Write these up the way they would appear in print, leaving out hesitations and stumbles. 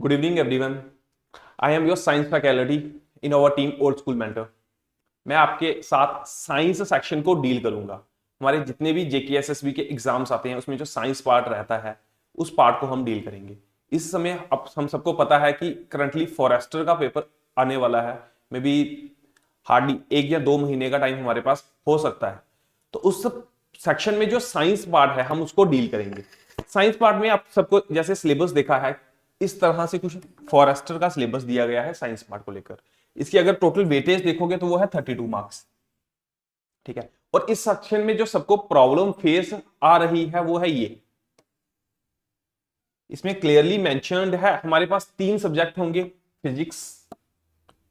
Good evening, everyone. I am your science faculty in our team Old School Mentor. मैं आपके साथ science section को deal करूंगा। हमारे जितने भी जेकेएसएसबी के एग्जाम्स आते हैं उसमें जो साइंस पार्ट रहता है उस पार्ट को हम डील करेंगे। इस समय अब हम सबको पता है कि करंटली फॉरेस्टर का पेपर आने वाला है। मे बी हार्डली 1 या 2 महीने का टाइम हमारे पास हो सकता है। तो उस सेक्शन में जो साइंस पार्ट है हम उसको डील करेंगे। साइंस पार्ट में आप सबको जैसे सिलेबस देखा है इस तरह से कुछ फॉरेस्टर का सिलेबस दिया गया है साइंस पार्ट को लेकर। इसकी अगर टोटल वेटेज देखोगे तो वो है 32 मार्क्स। ठीक है, और इस सेक्शन में जो सबको प्रॉब्लम फेस आ रही है वो है ये। इसमें क्लियरली मेंशन्ड है हमारे पास 3 सब्जेक्ट होंगे, फिजिक्स,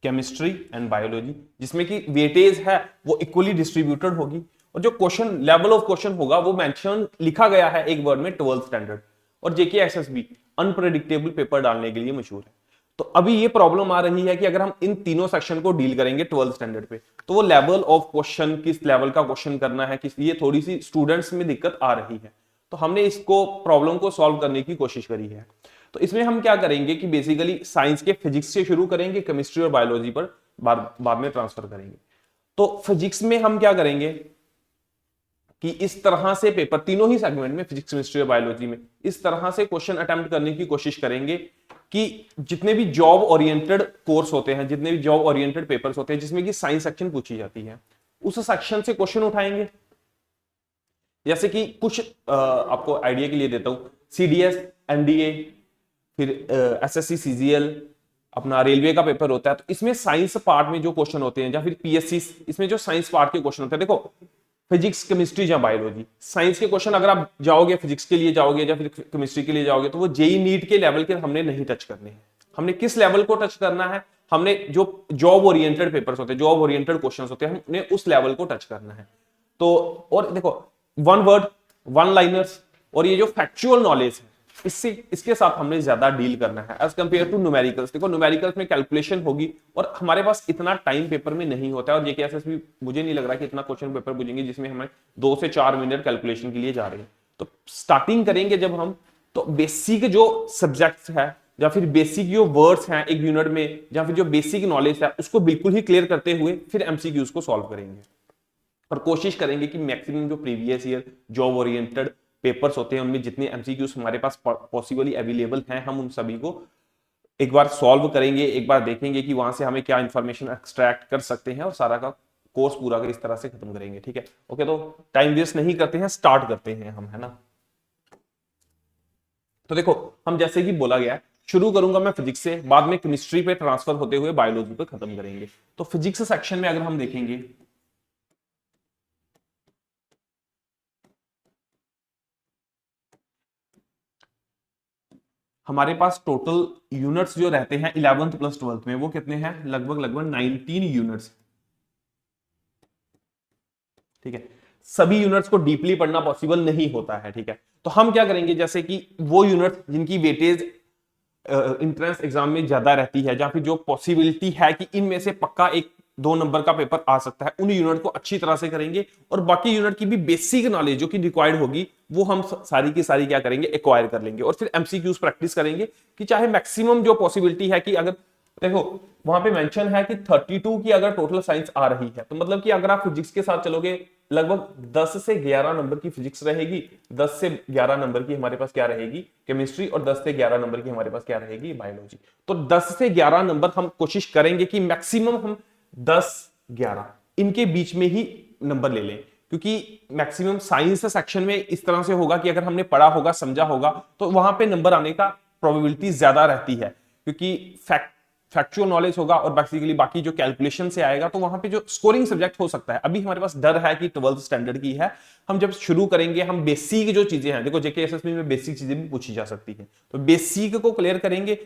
केमिस्ट्री एंड बायोलॉजी, जिसमें कि वेटेज है वो इक्वली डिस्ट्रीब्यूटेड होगी। और जो क्वेश्चन लेवल ऑफ क्वेश्चन होगा वो मेंशन लिखा गया है एक वर्ड में 12th स्टैंडर्ड। और जेकेएसएसबी अनप्रेडिक्टेबल पेपर डालने के लिए मशहूर है। तो अभी ये प्रॉब्लम आ रही है कि अगर हम इन तीनों सेक्शन को डील करेंगे 12th स्टैंडर्ड पे तो वो लेवल ऑफ क्वेश्चन किस लेवल का क्वेश्चन करना है किस, ये थोड़ी सी स्टूडेंट्स में दिक्कत आ रही है। तो हमने इसको प्रॉब्लम को सॉल्व करने की कोशिश करी है। तो इसमें हम क्या करेंगे कि बेसिकली साइंस के फिजिक्स से शुरू करेंगे, केमिस्ट्री और बायोलॉजी पर बाद में ट्रांसफर करेंगे। तो फिजिक्स में हम क्या करेंगे कि इस तरह से पेपर तीनों ही सेगमेंट में, फिजिक्स, केमिस्ट्री और बायोलॉजी में इस तरह से क्वेश्चन अटेम्प्ट करने की कोशिश करेंगे कि जितने भी जॉब ओरिएंटेड कोर्स होते हैं, जितने भी जॉब ओरिएंटेड पेपर्स होते हैं जिसमें कि साइंस सेक्शन पूछी जाती है, उस सेक्शन से क्वेश्चन उठाएंगे। जैसे कि कुछ आपको आइडिया के लिए देता हूं, सीडीएस, एनडीए, फिर एसएससी, सीजीएल, अपना रेलवे का पेपर होता है। तो इसमें साइंस पार्ट में जो क्वेश्चन होते हैं या फिर पीएससी, इसमें जो साइंस पार्ट के क्वेश्चन होते हैं, देखो फिजिक्स, केमिस्ट्री या बायोलॉजी, साइंस के क्वेश्चन अगर आप जाओगे फिजिक्स के लिए जाओगे या फिर केमिस्ट्री के लिए जाओगे तो वो जेई नीट के लेवल के हमने नहीं टच करने हैं। हमने किस लेवल को टच करना है, हमने जो जॉब ओरिएंटेड पेपर्स होते हैं, जॉब ओरिएंटेड क्वेश्चंस होते हैं, हमने उस लेवल को टच करना है। तो और देखो वन वर्ड, वन लाइनर्स और ये जो फैक्चुअल नॉलेज है इसके साथ हमने ज्यादा डील करना है एज कंपेयर टू न्यूमेरिकल्स। देखो न्यूमेरिकल्स में कैलकुलेशन होगी और हमारे पास इतना टाइम पेपर में नहीं होता है। और जेकेएसएसबी मुझे नहीं लग रहा कि इतना क्वेश्चन पेपर पूछेंगे जिसमें हमें 2 से 4 मिनट कैलकुलेशन के लिए जा रहे हैं। तो स्टार्टिंग करेंगे जब हम, तो बेसिक जो सब्जेक्ट्स है या फिर बेसिक जो वर्ड्स हैं एक यूनिट में या फिर जो बेसिक नॉलेज है उसको बिल्कुल ही क्लियर करते हुए फिर एमसीक्यूज को सॉल्व करेंगे। और कोशिश करेंगे कि मैक्सिमम जो previous year job oriented papers होते हैं उनमें जितने एमसीक्यूज हमारे पास पॉसिबली अवेलेबल हैं हम उन सभी को एक बार सॉल्व करेंगे, एक बार देखेंगे कि वहां से हमें क्या इंफॉर्मेशन एक्सट्रैक्ट कर सकते हैं और सारा का कोर्स पूरा कर इस तरह से खत्म करेंगे। ठीक है, ओके। तो टाइम वेस्ट नहीं करते हैं, स्टार्ट करते हैं हम, है ना। तो देखो हम जैसे कि बोला गया शुरू करूंगा मैं फिजिक्स से, बाद में केमिस्ट्री पे ट्रांसफर होते हुए बायोलॉजी पे खत्म करेंगे। तो फिजिक्स सेक्शन में अगर हम देखेंगे हमारे पास टोटल यूनिट्स जो रहते हैं 11th प्लस 12th में वो कितने हैं, लगभग 19 यूनिट्स। ठीक है, सभी यूनिट्स को डीपली पढ़ना पॉसिबल नहीं होता है। ठीक है, तो हम क्या करेंगे, जैसे कि वो यूनिट जिनकी वेटेज इंट्रेंस एग्जाम में ज्यादा रहती है या फिर जो पॉसिबिलिटी है कि इनमें से पक्का 1-2 नंबर का पेपर आ सकता है, उन यूनिट को अच्छी तरह से करेंगे। और बाकी यूनिट की भी बेसिक नॉलेज जो कि रिक्वायर्ड होगी वो हम सारी की सारी क्या करेंगे, एक्वायर कर लेंगे। और फिर एमसीक्यूज प्रैक्टिस करेंगे कि चाहे मैक्सिमम जो पॉसिबिलिटी है कि अगर देखो वहां पे मेंशन है कि 32 की अगर टोटल साइंस आ रही है तो मतलब कि अगर आप फिजिक्स के साथ चलोगे लगभग 10 से 11 नंबर की फिजिक्स रहेगी, 10 से 11 नंबर की हमारे पास क्या रहेगी, केमिस्ट्री, और 10 से 11 नंबर की हमारे पास क्या रहेगी, बायोलॉजी। तो 10 से 11 नंबर हम कोशिश करेंगे कि मैक्सिमम हम 10-11 इनके बीच में ही नंबर ले लें, क्योंकि मैक्सिमम साइंस सेक्शन में इस तरह से होगा कि अगर हमने पढ़ा होगा, समझा होगा, तो वहां पे नंबर आने का प्रोबेबिलिटी ज्यादा रहती है, क्योंकि फैक्चुअल नॉलेज होगा और बेसिकली बाकी जो कैलकुलेशन से आएगा, तो वहां पे जो स्कोरिंग सब्जेक्ट हो सकता है। अभी हमारे पास डर है कि 12th स्टैंडर्ड की है, हम जब शुरू करेंगे हम बेसिक जो चीजें हैं, देखो जेकेएसएसबी में बेसिक चीजें भी पूछी जा सकती है, तो बेसिक को क्लियर करेंगे,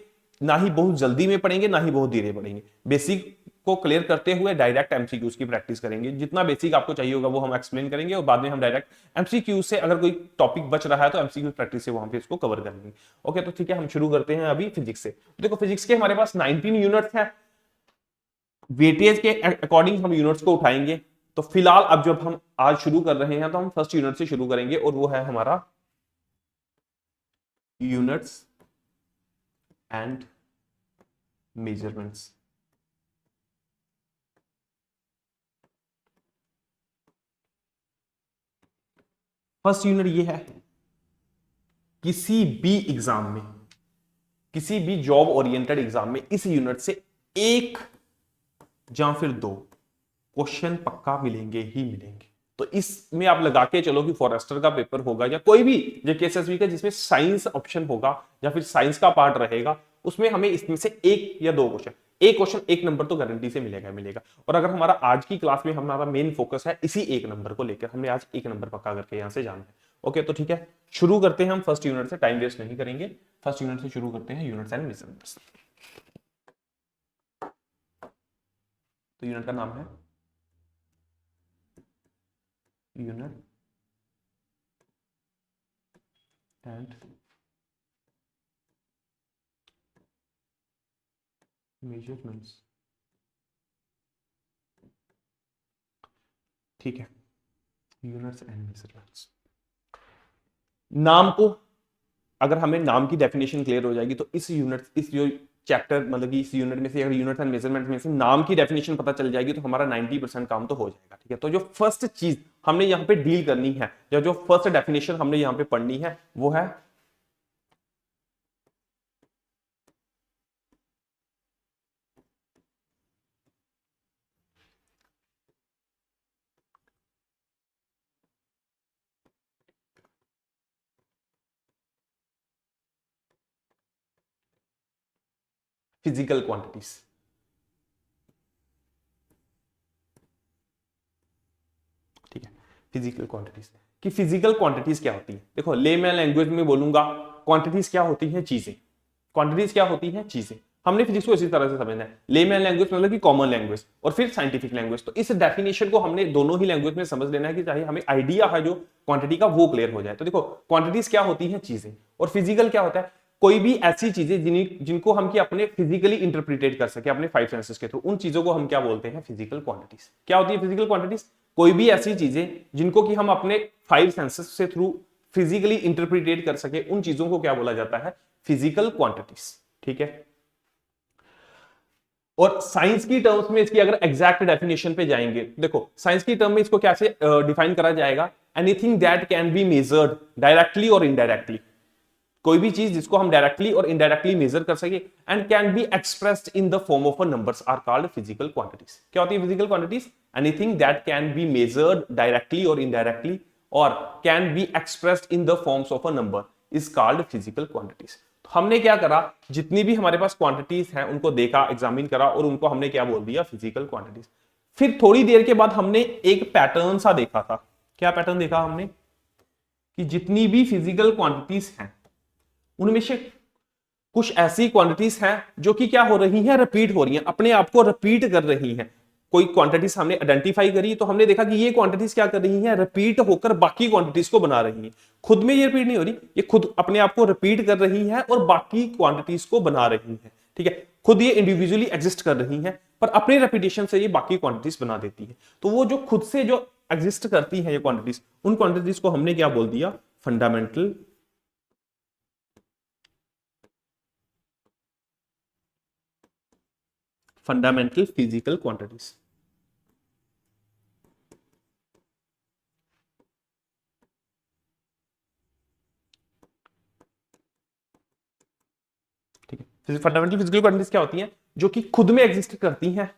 ना ही बहुत जल्दी में पढ़ेंगे ना ही बहुत धीरे पढ़ेंगे, बेसिक को क्लियर करते हुए डायरेक्ट एमसीक्यूज की प्रैक्टिस करेंगे। जितना बेसिक आपको चाहिए होगा वो हम एक्सप्लेन करेंगे और बाद में हम डायरेक्ट एमसीक्यूज से अगर कोई टॉपिक बच रहा है तो एमसीक्यू प्रैक्टिस से वहां पे इसको कवर करेंगे। ओके, तो ठीक है, हम शुरू करते हैं अभी फिजिक्स से। तो देखो फिजिक्स के हमारे पास 19 यूनिट्स हैं, वेटेज के अकॉर्डिंग हम यूनिट्स को उठाएंगे। तो फिलहाल अब जब हम आज शुरू कर रहे हैं तो हम फर्स्ट यूनिट से शुरू करेंगे और वो है हमारा units and measurements. First unit ये है, किसी भी एग्जाम में, किसी भी जॉब ओरिएंटेड एग्जाम में इस यूनिट से एक या फिर दो क्वेश्चन पक्का मिलेंगे ही मिलेंगे। तो इसमें आप लगा के चलो कि फॉरेस्टर का पेपर होगा या कोई भी जेकेएसएसबी का जिसमें साइंस ऑप्शन होगा या फिर साइंस का पार्ट रहेगा, उसमें हमें इसमें से एक या दो क्वेश्चन, एक क्वेश्चन एक नंबर तो गारंटी से मिलेगा मिलेगा। और अगर हमारा आज की क्लास में हमारा मेन फोकस है इसी एक नंबर को लेकर, हमने आज एक नंबर पक्का करके यहां से जाना है। ओके, तो ठीक है, शुरू करते हैं हम फर्स्ट यूनिट से, टाइम वेस्ट नहीं करेंगे। फर्स्ट यूनिट से शुरू करते हैं, यूनिट्स एंड मेजरमेंट्स। तो यूनिट का नाम है यूनिट एंड मेजरमेंट्स। ठीक है, यूनिट्स एंड मेजरमेंट्स। नाम को, अगर हमें नाम की डेफिनेशन क्लियर हो जाएगी तो इस यूनिट, इस जो चैप्टर मतलब कि इस यूनिट में से अगर यूनिट्स एंड मेजरमेंट में से नाम की डेफिनेशन पता चल जाएगी तो हमारा 90% काम तो हो जाएगा। ठीक है, तो जो फर्स्ट चीज हमने यहाँ पे डील करनी है या जो फर्स्ट डेफिनेशन हमने यहाँ पे पढ़नी है वो है फिजिकल क्वांटिटीज। ठीक है, फिजिकल क्वांटिटीज कि फिजिकल क्वांटिटीज क्या होती है। देखो, लेमैन लैंग्वेज में बोलूंगा, क्वांटिटीज क्या होती है, चीजें। क्वांटिटीज क्या होती है, चीजें। हमने फिजिक्स को इसी तरह से समझना है, लेमैन लैंग्वेज मतलब कि कॉमन लैंग्वेज, और फिर साइंटिफिक लैंग्वेज। तो इस डेफिनेशन को हमने दोनों ही लैंग्वेज में समझ लेना है कि चाहे हमें आइडिया है जो क्वांटिटी का वो क्लियर हो जाए। तो देखो, क्वांटिटीज क्या होती है, चीजें, और फिजिकल क्या होता है, कोई भी ऐसी चीजें जिनको हम कि अपने फिजिकली इंटरप्रिटेट कर सके अपने फाइव सेंसेस के थ्रू, उन चीजों को हम क्या बोलते हैं, फिजिकल क्वांटिटीज। क्या होती है फिजिकल क्वांटिटीज, कोई भी ऐसी चीजें जिनको कि हम अपने फाइव सेंसेस से थ्रू फिजिकली इंटरप्रिटेट कर सके, उन चीजों को क्या बोला जाता है, फिजिकल क्वांटिटीज। ठीक है, और साइंस की टर्म्स में इसकी अगर एग्जैक्ट डेफिनेशन पे जाएंगे, देखो साइंस की टर्म में इसको कैसे डिफाइन करा जाएगा, anything that can be measured directly और इनडायरेक्टली। कोई भी चीज जिसको हम डायरेक्टली और इनडायरेक्टली मेजर कर सके and can be expressed in the form of a numbers are called physical quantities. क्या होती है physical quantities, anything that can be measured directly और इनडायरेक्टली और can be expressed in the forms of a number is called physical quantities. हमने क्या करा, जितनी भी हमारे पास क्वांटिटीज हैं उनको देखा, एग्जामिन करा और उनको हमने क्या बोल दिया, फिजिकल क्वांटिटीज। फिर थोड़ी देर के बाद हमने एक पैटर्न सा देखा था। क्या पैटर्न देखा हमने, कि जितनी भी फिजिकल क्वांटिटीज हैं उनमें से कुछ ऐसी क्वांटिटीज हैं जो कि क्या हो रही हैं, रिपीट हो रही हैं, अपने आप को रिपीट कर रही हैं। कोई क्वांटिटीज हमने आइडेंटिफाई करी तो हमने देखा कि ये क्वांटिटीज क्या कर रही हैं, रिपीट होकर बाकी क्वांटिटीज को बना रही हैं। खुद में ये रिपीट नहीं हो रही, ये खुद अपने आप को रिपीट कर रही है और बाकी क्वांटिटीज को बना रही है। ठीक है, खुद ये इंडिविजुअली एग्जिस्ट कर रही है पर अपने रेपिटेशन से ये बाकी क्वांटिटीज बना देती है। तो वो जो खुद से जो एग्जिस्ट करती है ये क्वांटिटीज, उन क्वांटिटीज को हमने क्या बोल दिया, फंडामेंटल फिजिकल क्वांटिटीज। ठीक है, फंडामेंटल फिजिकल क्वांटिटीज क्या होती हैं, जो कि खुद में एग्जिस्ट करती हैं।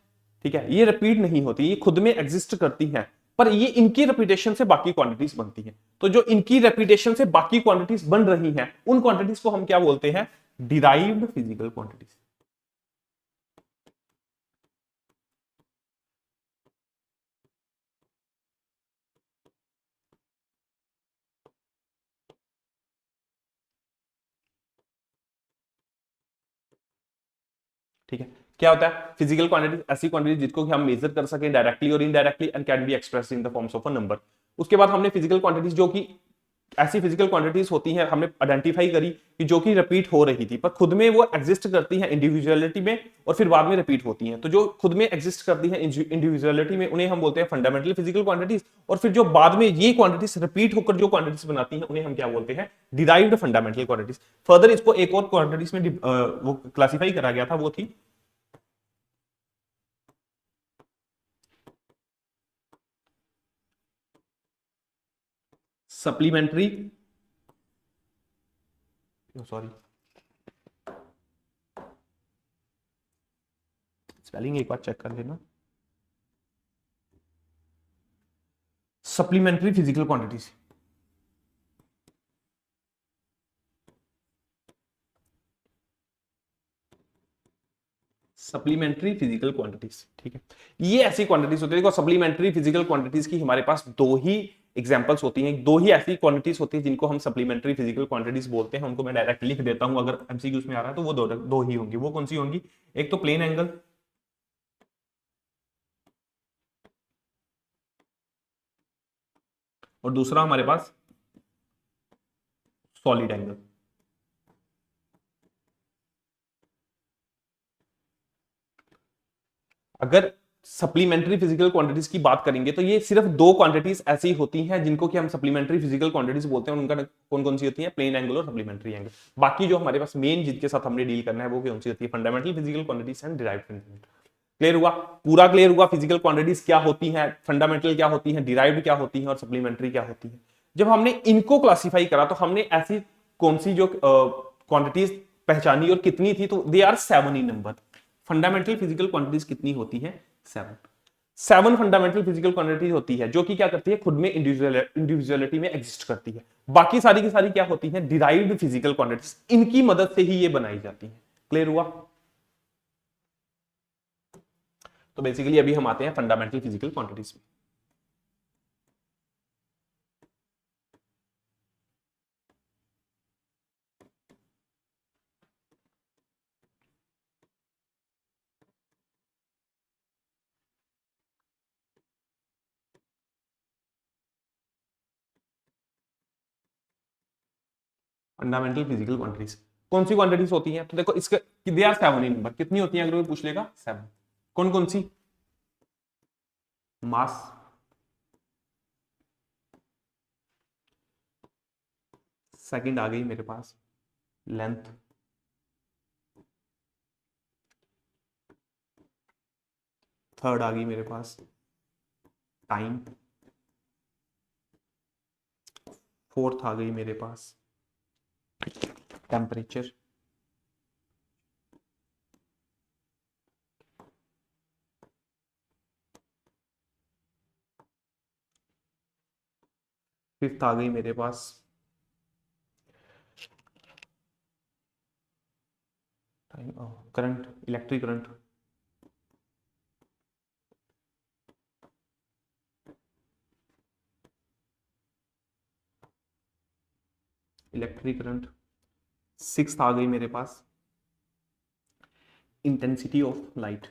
ठीक है, ये रिपीट नहीं होती, ये खुद में एग्जिस्ट करती हैं पर ये इनकी रेपिटेशन से बाकी क्वांटिटीज बनती हैं। तो जो इनकी रेपिटेशन से बाकी क्वांटिटीज बन रही हैं उन क्वांटिटीज को हम क्या बोलते हैं, डिराइव्ड फिजिकल क्वांटिटीज। ठीक है, क्या होता है फिजिकल क्वांटिटी, ऐसी क्वांटिटी जिसको कि हम मेजर कर सके डायरेक्टली और indirectly and can be expressed in the forms of a number. उसके बाद हमने फिजिकल क्वांटिटीज, जो कि ऐसी फिजिकल क्वांटिटीज होती हैं, हमने आइडेंटिफाई करी कि जो कि रिपीट हो रही थी पर खुद में वो एग्जिस्ट करती हैं इंडिविजुअलिटी में और फिर बाद में रिपीट होती हैं। तो जो खुद में एग्जिस्ट करती हैं इंडिविजुअलिटी में उन्हें हम बोलते हैं फंडामेंटल फिजिकल क्वांटिटीज, और फिर जो बाद में ये क्वांटिटीज रिपीट होकर जो क्वांटिटीज बनाती हैं उन्हें हम क्या बोलते हैं, डिराइव्ड फंडामेंटल क्वांटिटीज। फर्दर इसको एक और क्वांटिटीज में वो क्लासिफाई करा गया था, वो थी सप्लीमेंट्री, सॉरी स्पेलिंग एक बार चेक कर लेना, supplementary physical quantities, supplementary physical quantities. ठीक है, ये ऐसी क्वांटिटीज होती है, देखो सप्लीमेंट्री फिजिकल क्वांटिटीज की हमारे पास दो ही एग्जांपल्स होती हैं, दो ही ऐसी क्वांटिटीज होती हैं जिनको हम सप्लीमेंट्री फिजिकल क्वांटिटीज बोलते हैं। उनको मैं डायरेक्ट लिख देता हूं, अगर एमसीक्यूज में आ रहा है तो वो दो ही होंगी। वो कौन सी होंगी? एक तो प्लेन एंगल, और दूसरा हमारे पास सॉलिड एंगल। अगर सप्लीमेंट्री फिजिकल क्वांटिटीज की बात करेंगे तो ये सिर्फ दो क्वांटिटीज ऐसी होती हैं जिनको कि हम सप्लीमेंट्री फिजिकल क्वांटिटीज बोलते हैं। उनका कौन कौन सी होती है? प्लेन एंगल और सप्लीमेंट्री एंगल। बाकी जो हमारे पास मेन जिनके साथ हमने डील करना है वो कौन सी होती है? Fundamental physical quantities and derived physical. Clear हुआ? पूरा क्लियर हुआ? फिजिकल क्वांटिटीज क्या होती हैं, फंडामेंटल क्या होती है, डिराइव्ड क्या होती है और सप्लीमेंट्री क्या होती है। जब हमने इनको क्लासिफाई करा तो हमने ऐसी कौन सी जो क्वांटिटीज पहचानी और कितनी थी, तो they are 7 in number. Fundamental physical quantities कितनी होती है? 7 फंडामेंटल फिजिकल क्वांटिटीज होती है जो कि क्या करती है? खुद में इंडिविजुअलिटी में एग्जिस्ट करती है। बाकी सारी की सारी क्या होती है? Derived physical quantities. इनकी मदद से ही ये बनाई जाती है। क्लियर हुआ? तो बेसिकली अभी हम आते हैं फंडामेंटल फिजिकल क्वांटिटीज में। फंडामेंटल फिजिकल क्वांटिटीज कौन सी क्वांटिटीज होती हैं? तो देखो इसके दे आर 7 इन नंबर। कितनी होती है अगर कोई पूछ लेगा? 7। कौन कौन सी? मास, सेकंड आ गई मेरे पास लेंथ, थर्ड आ गई मेरे पास टाइम, फोर्थ आ गई मेरे पास टेम्परेचर, फिफ्थ आ गई मेरे पास time, current, electric current, electric current. Sixth आ गई मेरे पास intensity of light,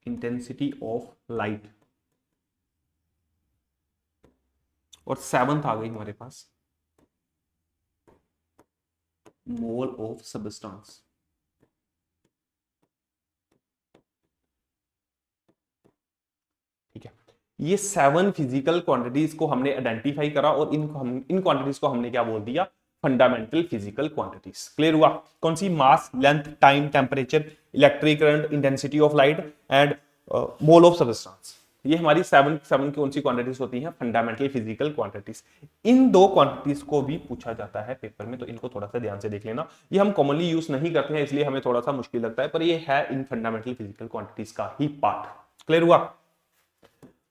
intensity of light. और सेवंथ आ गई हमारे पास मोल ऑफ सबस्टेंस। ठीक है, ये 7 फिजिकल क्वांटिटीज को हमने आइडेंटिफाई करा और इन क्वांटिटीज को हमने क्या बोल दिया? Fundamental physical quantities. क्लियर हुआ? कौन सी? Mass, length, time, temperature, electric current, intensity of light and mole of substance. ये हमारी 7 कौन सी क्वांटिटीज होती हैं? Fundamental physical quantities. इन दो क्वांटिटीज को भी पूछा जाता है पेपर में, तो इनको थोड़ा सा ध्यान से देख लेना। ये हम कॉमनली यूज नहीं करते हैं इसलिए हमें थोड़ा सा मुश्किल लगता है, पर ये है इन फंडामेंटल फिजिकल क्वांटिटीज का ही पार्ट। क्लियर हुआ?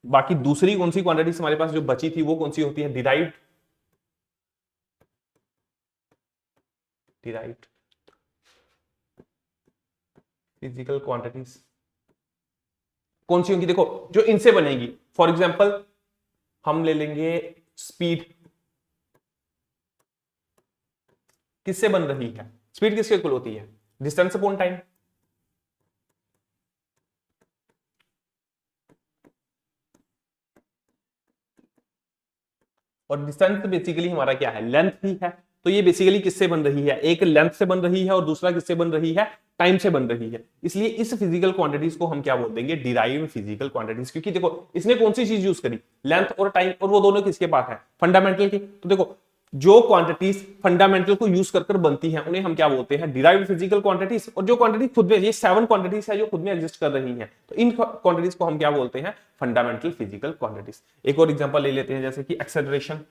बाकी दूसरी कौन सी क्वांटिटीज हमारे पास जो बची थी वो कौन सी होती है? डिराइव्ड फिजिकल क्वांटिटीज कौन सी होंगी? देखो जो इनसे बनेगी, फॉर एग्जांपल हम ले लेंगे स्पीड। किससे बन रही है? स्पीड किसके इक्वल होती है? Distance upon time. और डिस्टेंस बेसिकली हमारा क्या है? लेंथ ही है। तो ये बेसिकली किससे बन रही है? एक लेंथ से बन रही है और दूसरा किससे बन रही है? टाइम से बन रही है। इसलिए इस फिजिकल क्वांटिटीज को हम क्या बोल देंगे? Derived physical quantities. क्योंकि देखो इसने कौन सी चीज यूज करी? लेंथ और टाइम, और वो दोनों किसके पास है? फंडामेंटल के। तो देखो जो क्वांटिटीज फंडामेंटल को यूज कर बनती हैं उन्हें हम क्या बोलते हैं, डिराइव्ड फिजिकल क्वांटिटीज। और जो क्वांटिटी खुद में, ये 7 क्वांटिटीज है जो खुद में एग्जिस्ट कर रही हैं, तो इन क्वांटिटीज को हम क्या बोलते हैं, फंडामेंटल फिजिकल क्वांटिटीज। एक और एग्जांपल ले लेते हैं, जैसे कि एक्सेलरेशन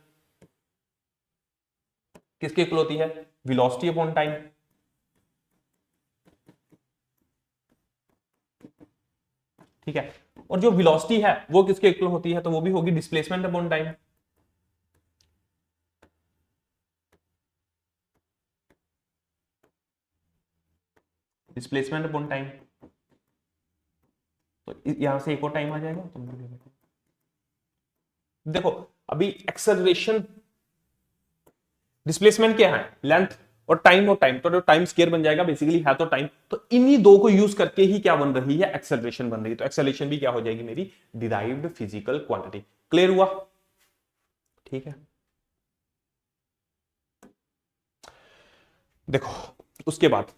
किसके इक्वल होती है, वेलोसिटी अपॉन टाइम। ठीक है, और जो वेलोसिटी है वो किसके इक्वल होती है, तो वो भी होगी displacement upon time. Displacement upon time, तो यहां से एक और टाइम आ जाएगा। तो देखो अभी एक्सेलरेशन, डिस्प्लेसमेंट क्या है, लेंथ, और टाइम, तो जो टाइम स्केयर बन जाएगा बेसिकली है तो टाइम। तो इन्हीं दो को यूज करके ही क्या बन रही है, एक्सेलरेशन बन रही है। तो एक्सेलरेशन भी क्या हो जाएगी मेरी, डिराइव्ड फिजिकल क्वांटिटी। क्लियर हुआ? ठीक है, देखो उसके बाद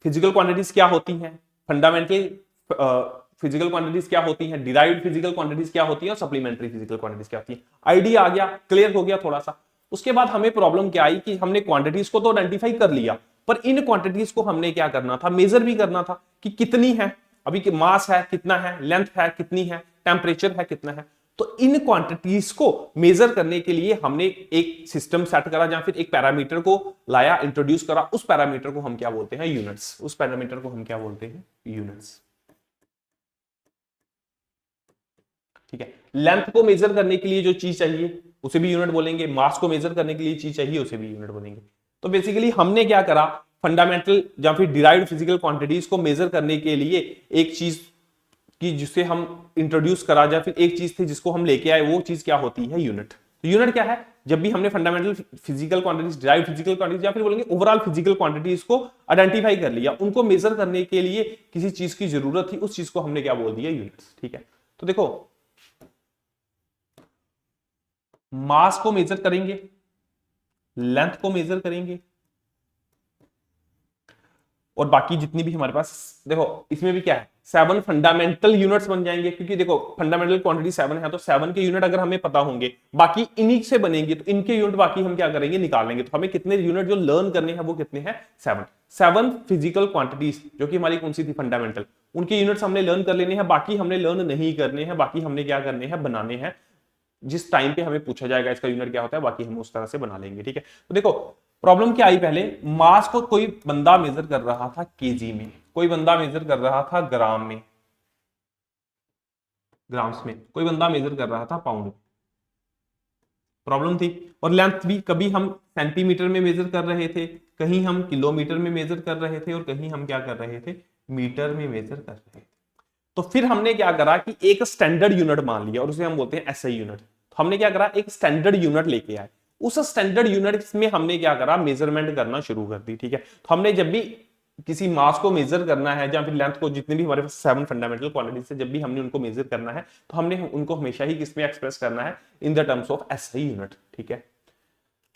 फिजिकल क्वांटिटीज क्या होती हैं, फंडामेंटल फिजिकल क्वांटिटीज क्या होती हैं, डिराइव्ड फिजिकल क्वांटिटीज क्या होती है, और सप्लीमेंट्री फिजिकल क्वांटिटीज क्या होती है। आइडिया आ गया, क्लियर हो गया थोड़ा सा। उसके बाद हमें प्रॉब्लम क्या आई कि हमने क्वांटिटीज को तो आइडेंटिफाई कर लिया, पर इन क्वांटिटीज को हमने क्या करना था, मेजर भी करना था कि कितनी है, अभी कि मास है कितना है, लेंथ है कितनी है, टेम्परेचर है कितना है। तो इन क्वांटिटीज को मेजर करने के लिए हमने एक सिस्टम सेट करा, या फिर एक पैरामीटर को लाया, इंट्रोड्यूस करा। उस पैरामीटर को हम क्या बोलते हैं, यूनिट्स। उस पैरामीटर को हम क्या बोलते हैं, यूनिट्स। ठीक है, लेंथ को मेजर करने के लिए जो चीज चाहिए उसे भी यूनिट बोलेंगे, मास को मेजर करने के लिए चीज चाहिए उसे भी यूनिट बोलेंगे। तो बेसिकली हमने क्या करा, फंडामेंटल या फिर डिराइव्ड फिजिकल क्वांटिटीज को मेजर करने के लिए एक चीज की जिसे हम इंट्रोड्यूस करा, या फिर एक चीज थी जिसको हम लेके आए, वो चीज क्या होती है, यूनिट। तो यूनिट क्या है, जब भी हमने fundamental physical quantities, derived physical quantities, या फिर बोलेंगे ओवरऑल फिजिकल क्वांटिटीज को आइडेंटिफाई कर लिया, उनको मेजर करने के लिए किसी चीज की जरूरत थी, उस चीज को हमने क्या बोल दिया, यूनिट्स। ठीक है, तो देखो मास को मेजर करेंगे, लेंथ को मेजर करेंगे, और बाकी जितनी भी हमारे पास, देखो इसमें भी क्या है, 7 फंडामेंटल यूनिट्स बन जाएंगे, क्योंकि देखो फंडामेंटल क्वांटिटी 7 है, तो 7 के यूनिट अगर हमें पता होंगे, बाकी इन्हीं से बनेंगे, तो इनके यूनिट बाकी हम क्या करेंगे, निकाल लेंगे। तो हमें कितने यूनिट जो लर्न करने हैं वो कितने हैं, 7 फिजिकल क्वांटिटीज जो कि हमारी कौन सी थी, फंडामेंटल, उनके यूनिट्स हमने लर्न कर लेने हैं, बाकी हमने लर्न नहीं करने हैं, बाकी हमने क्या करने हैं, बनाने हैं। जिस टाइम पे हमें पूछा जाएगा इसका यूनिट क्या होता है, बाकी हम उस तरह से बना लेंगे। ठीक है, तो देखो प्रॉब्लम क्या आई, पहले मास को कोई बंदा मेजर कर रहा था केजी में, कोई बंदा मेजर कर रहा था ग्राम में, ग्राम्स में, कोई बंदा मेजर कर रहा था पाउंड में। प्रॉब्लम थी। और लेंथ भी कभी हम सेंटीमीटर में मेजर कर रहे थे, कहीं हम किलोमीटर में मेजर कर रहे थे, और कहीं हम क्या कर रहे थे, मीटर में मेजर कर रहे थे। तो फिर हमने क्या करा कि एक स्टैंडर्ड यूनिट मान लिया, और उसे हम बोलते हैं एसआई यूनिट। तो हमने क्या करा, एक स्टैंडर्ड यूनिट लेके आए, उस स्टैंडर्ड यूनिट में हमने क्या करा, मेजरमेंट करना शुरू कर दी। ठीक है, तो हमने जब भी किसी मास को मेजर करना है, या फिर लेंथ को, जितने भी हमारे पास 7 फंडामेंटल क्वांटिटीज है, जब भी हमने उनको मेजर करना है, तो हमने उनको हमेशा ही किसमें एक्सप्रेस करना है, in the terms of SI unit. ठीक है,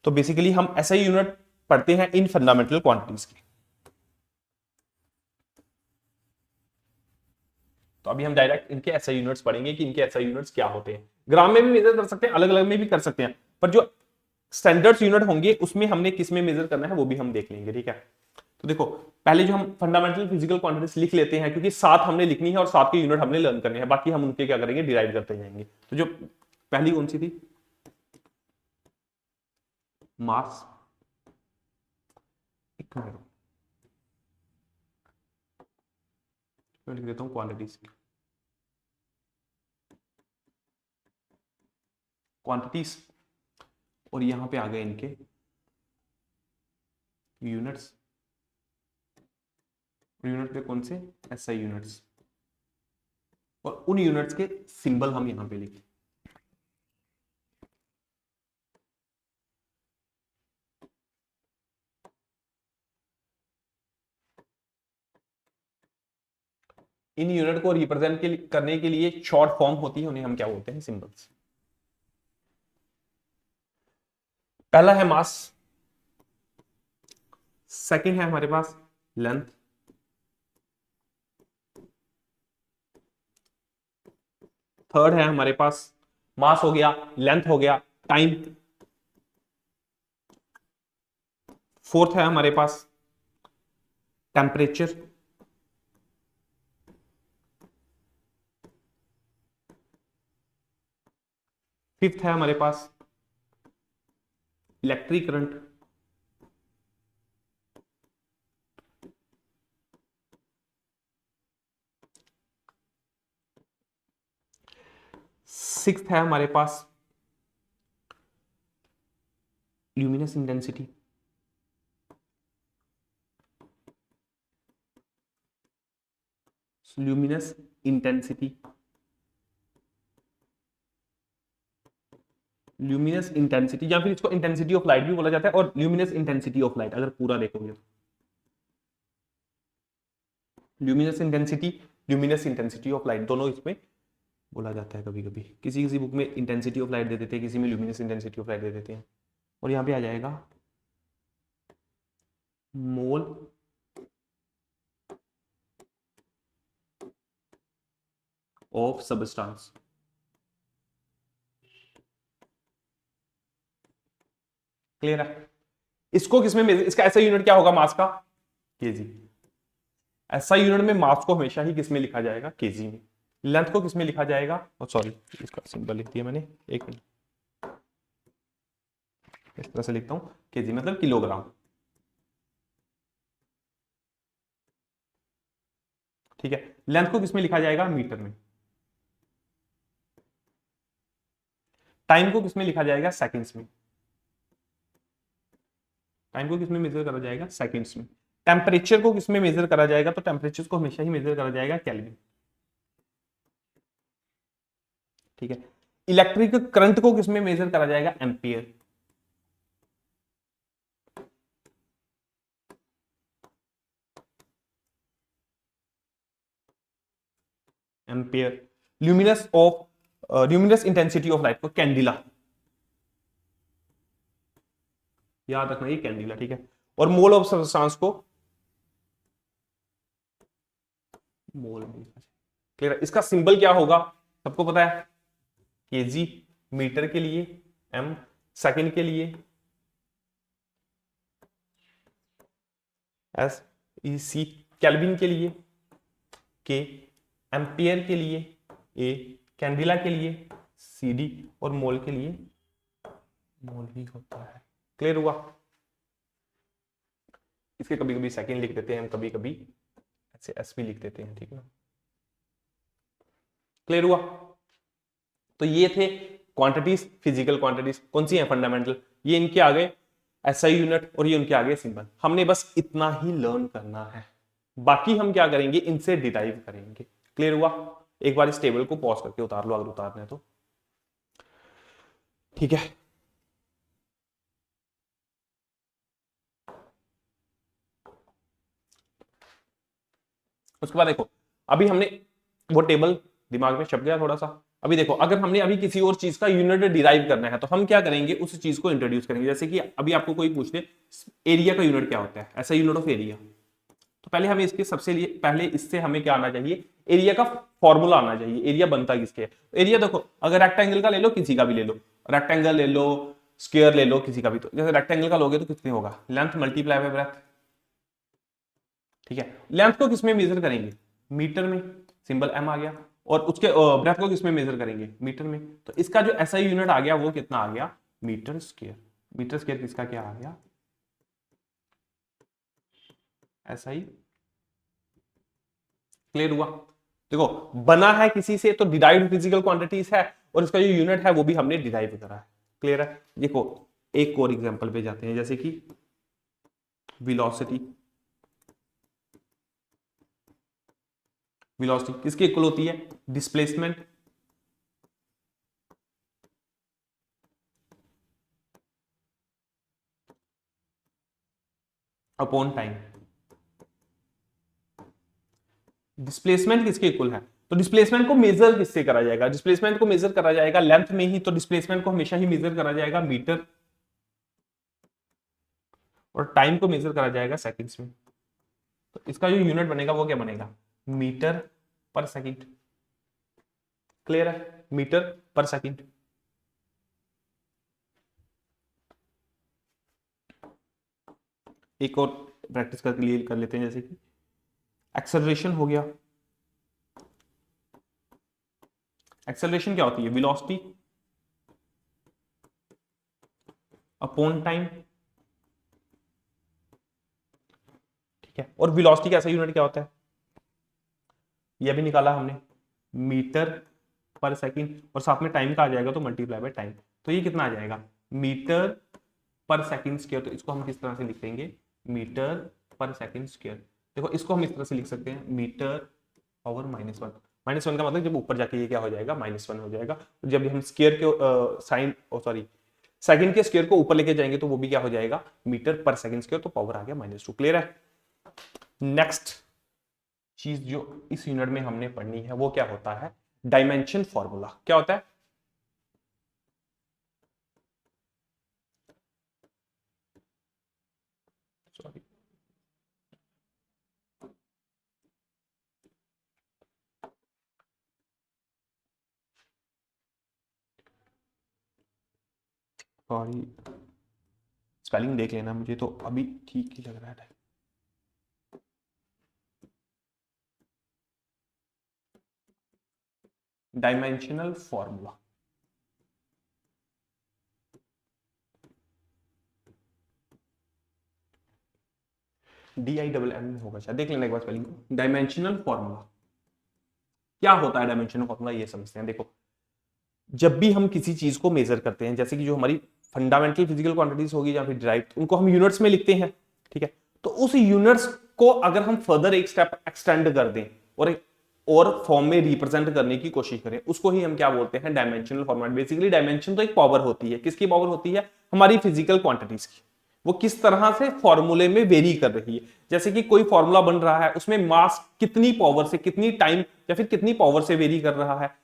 तो बेसिकली हम एसआई यूनिट पढ़ते हैं इन फंडामेंटल क्वांटिटीज की। तो अभी हम डायरेक्ट इनके एसआई यूनिट्स पढ़ेंगे कि इनके एसआई यूनिट्स क्या होते हैं। ग्राम में भी मेजर कर सकते हैं, अलग अलग में भी कर सकते हैं, पर जो स्टैंडर्ड यूनिट होंगे उसमें हमने किस में मेजर करना है वो भी हम देख लेंगे। ठीक है, तो देखो पहले जो हम फंडामेंटल फिजिकल क्वांटिटीज लिख लेते हैं, क्योंकि 7 हमने लिखनी है और 7 के यूनिट हमने लर्न करने हैं, बाकी हम उनके क्या करेंगे, डिराइव करते जाएंगे। तो जो पहली कौन सी थी, मास, एक मिनट लिख देता हूं, क्वांटिटीज, क्वांटिटीज, और यहां पे आ गए इनके यूनिट्स। यूनिट पे कौन से, एसआई यूनिट्स, और उन यूनिट्स के सिंबल हम यहां पे लिखे। इन यूनिट को रिप्रेजेंट करने के लिए शॉर्ट फॉर्म होती है, उन्हें हम क्या बोलते हैं, सिंबल्स। पहला है मास, सेकंड है हमारे पास लेंथ, थर्ड है हमारे पास, मास हो गया, लेंथ हो गया, टाइम, फोर्थ है हमारे पास टेम्परेचर, फिफ्थ है हमारे पास इलेक्ट्रिक करंट, सिक्स्थ है हमारे पास luminous intensity, luminous intensity, luminous intensity या फिर इसको इंटेंसिटी ऑफ लाइट भी बोला जाता है, और ल्यूमिनस इंटेंसिटी ऑफ लाइट अगर पूरा देखोगे तो luminous intensity, luminous intensity of light दोनों इसमें बोला जाता है। कभी कभी किसी किसी बुक में इंटेंसिटी ऑफ लाइट दे देते हैं, किसी में ल्यूमिनस इंटेंसिटी ऑफ लाइट दे देते हैं। और यहां पे आ जाएगा मोल ऑफ सबस्टांस। क्लियर है? इसको किसमें मेजर, इसका ऐसा यूनिट क्या होगा मास का? केजी। ऐसा यूनिट में मास को हमेशा ही किसमें लिखा जाएगा? केजी में। लेंथ को किसमें लिखा जाएगा? सॉरी, इसका सिंबल लिख दिया मैंने, एक मिनट, इस तरह से लिखता हूं, केजी मतलब किलोग्राम। ठीक है। लेंथ को किसमें लिखा जाएगा? मीटर में। टाइम को किसमें लिखा जाएगा? सेकंड्स में। टाइम को किसमें मेजर करा जाएगा? सेकंड्स में। टेम्परेचर को किसमें मेजर करा जाएगा? तो टेम्परेचर को हमेशा ही मेजर करा जाएगा केल्विन। ठीक है। इलेक्ट्रिक करंट को किसमें मेजर करा जाएगा? Ampere. Ampere. Luminous intensity of light को कैंडिला, याद रखना ये कैंडिला। ठीक है। और मोल ऑफ सब्सटेंस को मोल में। क्लियर है? इसका सिंबल क्या होगा? सबको पता है, केजी मीटर के लिए, एम सेकंड के लिए, एस ई सी केल्विन के लिए, के एम्पियर के लिए, ए कैंडिला के लिए, सी डी, और मोल के लिए मोल ही होता है। क्लियर हुआ? इसके कभी कभी सेकंड लिख देते हैं हम, कभी कभी ऐसे एस भी लिख देते हैं। ठीक है ना? क्लियर हुआ? तो ये थे क्वांटिटीज, फिजिकल क्वांटिटीज। कौन सी है? फंडामेंटल। ये इनके आगे एसआई यूनिट और ये उनके आगे सिंबल। हमने बस इतना ही लर्न करना है, बाकी हम क्या करेंगे? इनसे डिराइव करेंगे। क्लियर हुआ? एक बार इस टेबल को पॉज करके उतार लो अगर उतारना है तो। ठीक है। उसके बाद देखो, अभी हमने वो टेबल दिमाग में छप गया थोड़ा सा। अभी देखो, अगर हमने अभी किसी और चीज का यूनिट डिराइव करना है तो हम क्या करेंगे? उस चीज को इंट्रोड्यूस करेंगे। जैसे कि अभी आपको कोई पूछ ले एरिया का यूनिट क्या होता है, ऐसा यूनिट ऑफ एरिया, तो पहले हमें इसके सबसे लिए पहले इससे हमें क्या आना चाहिए? एरिया का फॉर्मूला आना चाहिए। एरिया बनता किसके है? एरिया देखो, अगर रेक्टेंगल का ले लो, किसी का भी ले लो, रेक्टेंगल ले लो, स्क्वायर ले लो, किसी का भी। तो जैसे रेक्टेंगल का लोगे तो कितने होगा? Length multiply by breath. ठीक है। लेंथ को किसमें मेजर करेंगे? मीटर में, सिंबल एम आ गया। और उसके ब्रेथ को किसमें मेजर करेंगे? मीटर में। तो इसका जो एसआई यूनिट आ गया वो कितना आ गया? Metre square. मीटर स्क्वायर किसका क्या आ गया? एसआई। क्लियर हुआ? देखो, बना है किसी से तो डिराइव्ड फिजिकल क्वांटिटीज है, और इसका जो यूनिट है वो भी हमने डिराइव करा है। क्लियर है? देखो, एक और एग्जांपल पे जाते हैं, जैसे कि वेलोसिटी। वेलोसिटी किसकी इक्वल होती है? Displacement upon time. डिस्प्लेसमेंट किसके इक्वल है? तो डिस्प्लेसमेंट को मेजर किससे करा जाएगा? डिस्प्लेसमेंट को मेजर करा जाएगा लेंथ में ही, तो डिस्प्लेसमेंट को हमेशा ही मेजर करा जाएगा मीटर, और टाइम को मेजर करा जाएगा सेकंड्स में। तो इसका जो यूनिट बनेगा वो क्या बनेगा? मीटर पर सेकंड। क्लियर है? मीटर पर सेकंड। एक और प्रैक्टिस करके लिए कर लेते हैं, जैसे कि एक्सेलरेशन हो गया। एक्सेलरेशन क्या होती है? वेलोसिटी अपॉन टाइम, ठीक है। और वेलोसिटी का ऐसा यूनिट क्या होता है, ये भी निकाला हमने, मीटर पर सेकंड, और साथ में टाइम का आ जाएगा तो मल्टीप्लाई बाय टाइम। तो ये कितना आ जाएगा, मीटर पर सेकंड स्क्वायर। तो इसको हम किस तरह से लिख देंगे, मीटर पर सेकंड स्क्वायर। देखो इसको हम इस तरह से लिख सकते हैं, मीटर पावर -1। -1 का मतलब जब ऊपर जाके ये क्या हो जाएगा, -1 हो जाएगा। तो जब हम स्क्वायर के साइन सॉरी सेकंड के स्क्वायर को ऊपर लेके जाएंगे तो वो भी क्या हो जाएगा, मीटर पर सेकंड स्क्वायर, तो पावर आ गया -2। क्लियर है। नेक्स्ट चीज जो इस यूनिट में हमने पढ़नी है वो क्या होता है, डायमेंशन फॉर्मूला। क्या होता है, सॉरी सॉरी स्पेलिंग देख लेना, मुझे तो अभी ठीक ही लग रहा है। डायमेंशनल फॉर्मूला, DIMM होगा शायद, देख लेना एक बार स्पेलिंग को। डायमेंशनल फॉर्मूला क्या होता है, डायमेंशनल फॉर्मूला ये समझते हैं। देखो जब भी हम किसी चीज को मेजर करते हैं, जैसे कि जो हमारी फंडामेंटल फिजिकल क्वांटिटीज होगी या फिर डिराइव्ड, उनको हम यूनिट्स में लिखते हैं, ठीक है। तो उस यूनिट्स को अगर हम फर्दर एक स्टेप एक्सटेंड कर दें और एक और फॉर्म में रिप्रेजेंट करने की कोशिश करें, उसको ही हम क्या बोलते हैं, डायमेंशनल फॉर्मेट। बेसिकली डायमेंशन तो एक पावर होती है, किसकी पावर होती है, हमारी फिजिकल क्वांटिटीज की। वो किस तरह से फॉर्मूले में वेरी कर रही है। जैसे कि कोई फॉर्मूला बन रहा है, उसमें मास कितनी पावर से, कितनी टाइम या फिर कितनी पावर से वेरी कर रहा है,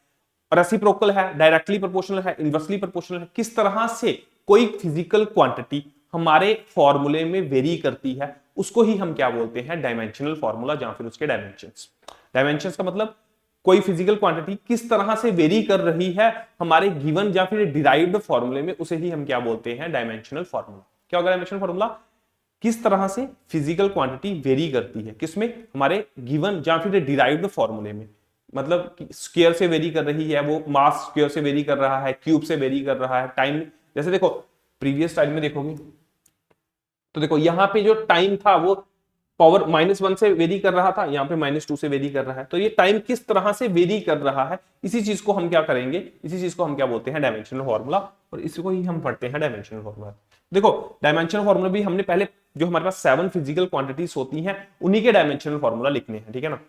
रेसिप्रोकल है, डायरेक्टली प्रोपोर्शनल है, इनवर्सली प्रोपोर्शनल है, किस तरह से कोई फिजिकल क्वांटिटी हमारे फॉर्मूले में वेरी करती है, उसको ही हम क्या बोलते हैं, डायमेंशनल फॉर्मूला या फिर उसके डायमेंशंस। डायमेंशंस का मतलब कोई फिजिकल क्वांटिटी किस तरह से वेरी कर रही है हमारे गिवन या फिर डिराइव्ड फॉर्मूले में, उसे ही हम क्या बोलते हैं, डायमेंशनल फॉर्मूला। क्या होगा डायमेंशनल फॉर्मूला, किस तरह से फिजिकल क्वांटिटी वेरी करती है, किसमें, हमारे गिवन या फिर डिराइव्ड फॉर्मूले में। मतलब स्क्वायर से वेरी कर रही है, वो मास स्क्वायर से वेरी कर रहा है, क्यूब से वेरी कर रहा है, टाइम, जैसे देखो प्रीवियस स्लाइड में देखोगे तो देखो यहां पे जो टाइम था वो पावर -1 से वेरी कर रहा था, यहाँ पे -2 से वेरी कर रहा है। तो ये टाइम किस तरह से वेरी कर रहा है, इसी चीज को हम क्या करेंगे, इसी चीज को हम क्या बोलते हैं, डायमेंशनल फॉर्मूला। और इसको ही हम पढ़ते हैं डायमेंशनल फॉर्मूला। देखो डायमेंशनल फॉर्मूला भी हमने पहले, जो हमारे पास 7 फिजिकल क्वांटिटीज होती हैं उन्हीं के डायमेंशनल फॉर्मूला लिखने हैं, ठीक है ना।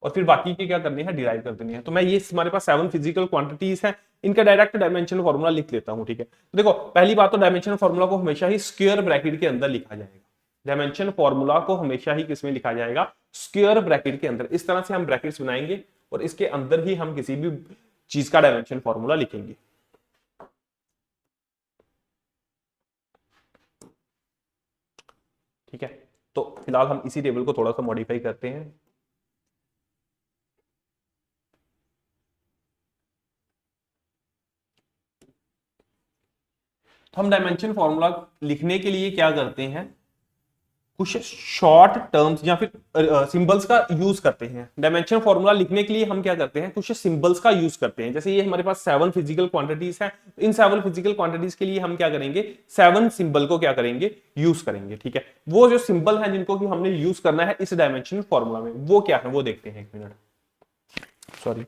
और फिर बाकी की क्या करनी है, डिराइव कर देनी है। तो मैं ये हमारे पास 7 फिजिकल क्वांटिटीज हैं, इनका डायरेक्ट डायमेंशनल फॉर्मूला लिख लेता हूं, ठीक है। तो देखो पहली बात तो डायमेंशनल फॉर्मूला को हमेशा ही स्क्वायर ब्रैकेट के अंदर लिखा जाएगा। डायमेंशन फॉर्मूला को हमेशा ही किसमें लिखा जाएगा, स्क्वायर ब्रैकेट के अंदर। इस तरह से हम ब्रैकेट्स बनाएंगे और इसके अंदर ही हम किसी भी चीज का डायमेंशन फॉर्मूला लिखेंगे। ठीक है, तो फिलहाल हम इसी टेबल को थोड़ा सा मॉडिफाई करते हैं। तो हम डायमेंशन फॉर्मूला लिखने के लिए क्या करते हैं, कुछ शॉर्ट टर्म्स या फिर सिंबल्स का यूज करते हैं। डायमेंशन फॉर्मूला लिखने के लिए हम क्या करते हैं, कुछ सिंबल्स का यूज करते हैं। जैसे ये हमारे पास 7 फिजिकल क्वांटिटीज हैं, इन 7 फिजिकल क्वांटिटीज के लिए हम क्या करेंगे, 7 सिंबल को क्या करेंगे, यूज करेंगे, ठीक है। वो जो सिंबल है जिनको कि हमने यूज करना है इस डायमेंशन फॉर्मूला में, वो क्या है वो देखते हैं, एक मिनट, सॉरी।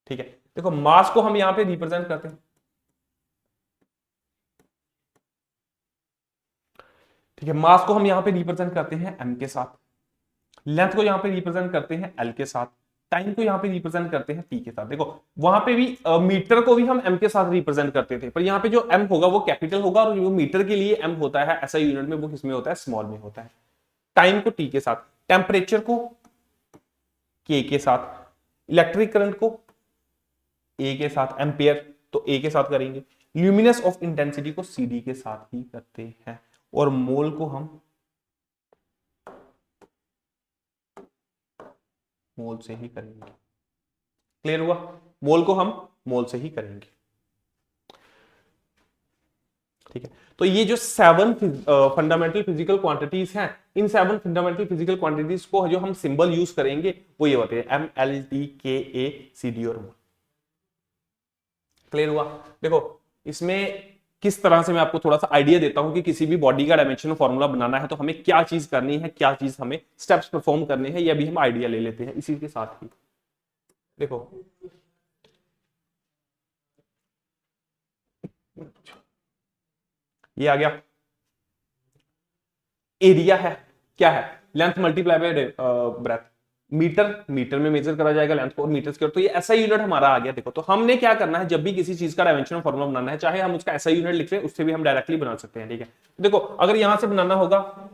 ठीक है, देखो मास को हम यहां पे रिप्रेजेंट करते हैं, ठीक है। मास को हम यहां पे रिप्रेजेंट करते हैं m के साथ, लेंथ को यहां पे रिप्रेजेंट करते हैं l के साथ, टाइम को यहां पे रिप्रेजेंट करते हैं t के साथ। देखो वहां पे भी मीटर को भी हम m के साथ रिप्रेजेंट करते थे, पर यहां पे जो m होगा वो कैपिटल होगा, और जो मीटर के लिए m होता है ऐसा यूनिट में, वो किसमें होता है, स्मॉल में होता है। टाइम को t के साथ, टेम्परेचर को k के साथ, इलेक्ट्रिक करंट को a के साथ, एम्पियर तो a के साथ करेंगे, ल्यूमिनस ऑफ इंटेंसिटी को cd के साथ ही करते हैं, और मोल को हम मोल से ही करेंगे। क्लियर हुआ, मोल को हम मोल से ही करेंगे, ठीक है, तो ये जो 7 फंडामेंटल फिजिकल क्वांटिटीज हैं, इन 7 फंडामेंटल फिजिकल क्वांटिटीज को जो हम सिंबल यूज करेंगे वो ये होते हैं MLT KA CD और मोल। क्लियर हुआ? देखो इसमें किस तरह से मैं आपको थोड़ा सा आइडिया देता हूं कि किसी भी बॉडी का डायमेंशनल फॉर्मूला बनाना है तो हमें क्या चीज करनी है, क्या चीज हमें स्टेप्स परफॉर्म करने हैं, ये भी हम आइडिया ले लेते हैं इसी के साथ ही। देखो ये आ गया एरिया है, क्या है, length multiply by breadth, metre में मेजर करा जाएगा लेंथ को, और मीटर स्क्वायर, तो ये ऐसा यूनिट हमारा आ गया। देखो तो हमने क्या करना है, जब भी किसी चीज का डायमेंशनल फॉर्मूला बनाना है, चाहे हम उसका ऐसा यूनिट लिख लें, उससे भी हम डायरेक्टली बना सकते हैं। ठीक है, देखो अगर यहां से बनाना होगा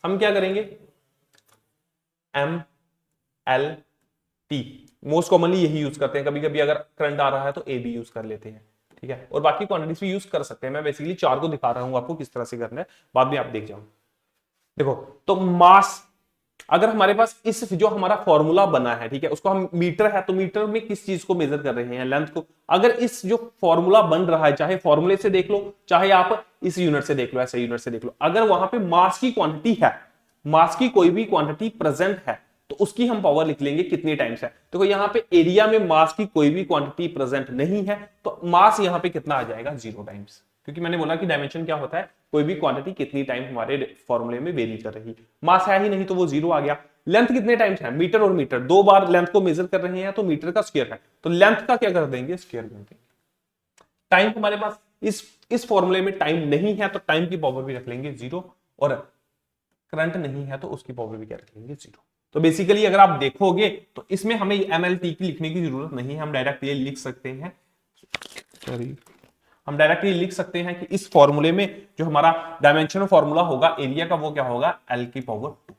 हम क्या करेंगे, MLT, मोस्ट कॉमनली यही यूज करते हैं, कभी कभी अगर करंट आ रहा है तो ए भी यूज कर लेते हैं। ठीक है, और बाकी क्वांटिटीज भी यूज कर सकते हैं, मैं बेसिकली 4 को दिखा रहा हूं आपको किस तरह से करना है, बाद में आप देख जाओ। देखो तो मास, अगर हमारे पास इस जो हमारा फॉर्मूला बना है, ठीक है, उसको हम मीटर है तो मीटर में किस चीज को मेजर कर रहे हैं, लेंथ को। अगर इस जो फॉर्मूला बन रहा है, चाहे फॉर्मूले से देख लो, चाहे आप इस यूनिट से देख लो, ऐसे यूनिट से देख लो, अगर वहां पे मास की क्वांटिटी है, मास की कोई भी क्वांटिटी प्रेजेंट है, तो उसकी हम पावर लिख लेंगे कितनी टाइम्स है। देखो यहाँ पे एरिया में मास की कोई भी क्वांटिटी प्रेजेंट नहीं है, तो मास यहाँ पे कितना आ जाएगा, 0 टाइम्स, क्योंकि मैंने बोला कि डायमेंशन क्या होता है, कोई भी क्वांटिटी कितनी टाइम हमारे फॉर्मूले में वेरी कर रही, मास है ही नहीं तो वो 0 आ गया। लेंथ कितने टाइम्स है, मीटर और मीटर, 2 बार लेंथ को मेजर कर रहे हैं तो मीटर का स्क्वायर है, तो लेंथ का क्या कर देंगे, स्क्वायर कर देंगे। टाइम हमारे पास इस फॉर्मूले में टाइम नहीं है तो टाइम की पावर भी रख लेंगे 0, और करंट नहीं है तो उसकी पावर भी क्या रख लेंगे, 0। तो बेसिकली अगर आप देखोगे तो इसमें हमें MLT की लिखने की जरूरत नहीं है, हम डायरेक्ट ये लिख सकते हैं, सॉरी, हम डायरेक्टली लिख सकते हैं कि इस फॉर्मूले में जो हमारा डायमेंशनल फॉर्मूला होगा एरिया का, वो क्या होगा, L की पावर 2।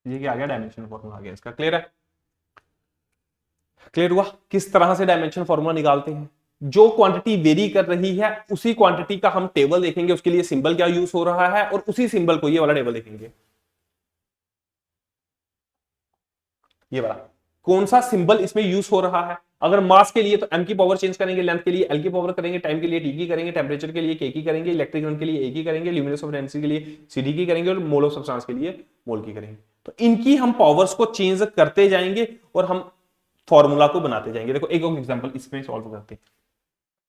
ये क्या आ गया, डायमेंशनल फॉर्मूला आ गया इसका। क्लियर है? क्लियर हुआ किस तरह से डायमेंशन फॉर्मूला निकालते हैं। जो क्वांटिटी वेरी कर रही है उसी क्वांटिटी का हम टेबल देखेंगे, उसके लिए सिंबल क्या यूज हो रहा है, और उसी सिंबल को, ये वाला टेबल देखेंगे, ये वाला कौन सा सिंबल इसमें यूज हो रहा है। अगर मास के लिए तो m की पावर चेंज करेंगे, लेंथ के लिए L की पावर करेंगे, टाइम के लिए T की करेंगे, टेम्परेचर के लिए K की करेंगे, इलेक्ट्रिक करंट के लिए A की करेंगे, ल्यूमिनस ऑफ डेंसिटी के लिए CD की करेंगे, और मोल ऑफ सब्सटेंस के लिए मोल की करेंगे। तो इनकी हम पावर्स को चेंज करते जाएंगे और हम फॉर्मूला को बनाते जाएंगे। देखो एक और एग्जांपल इसमें सॉल्व करते हैं।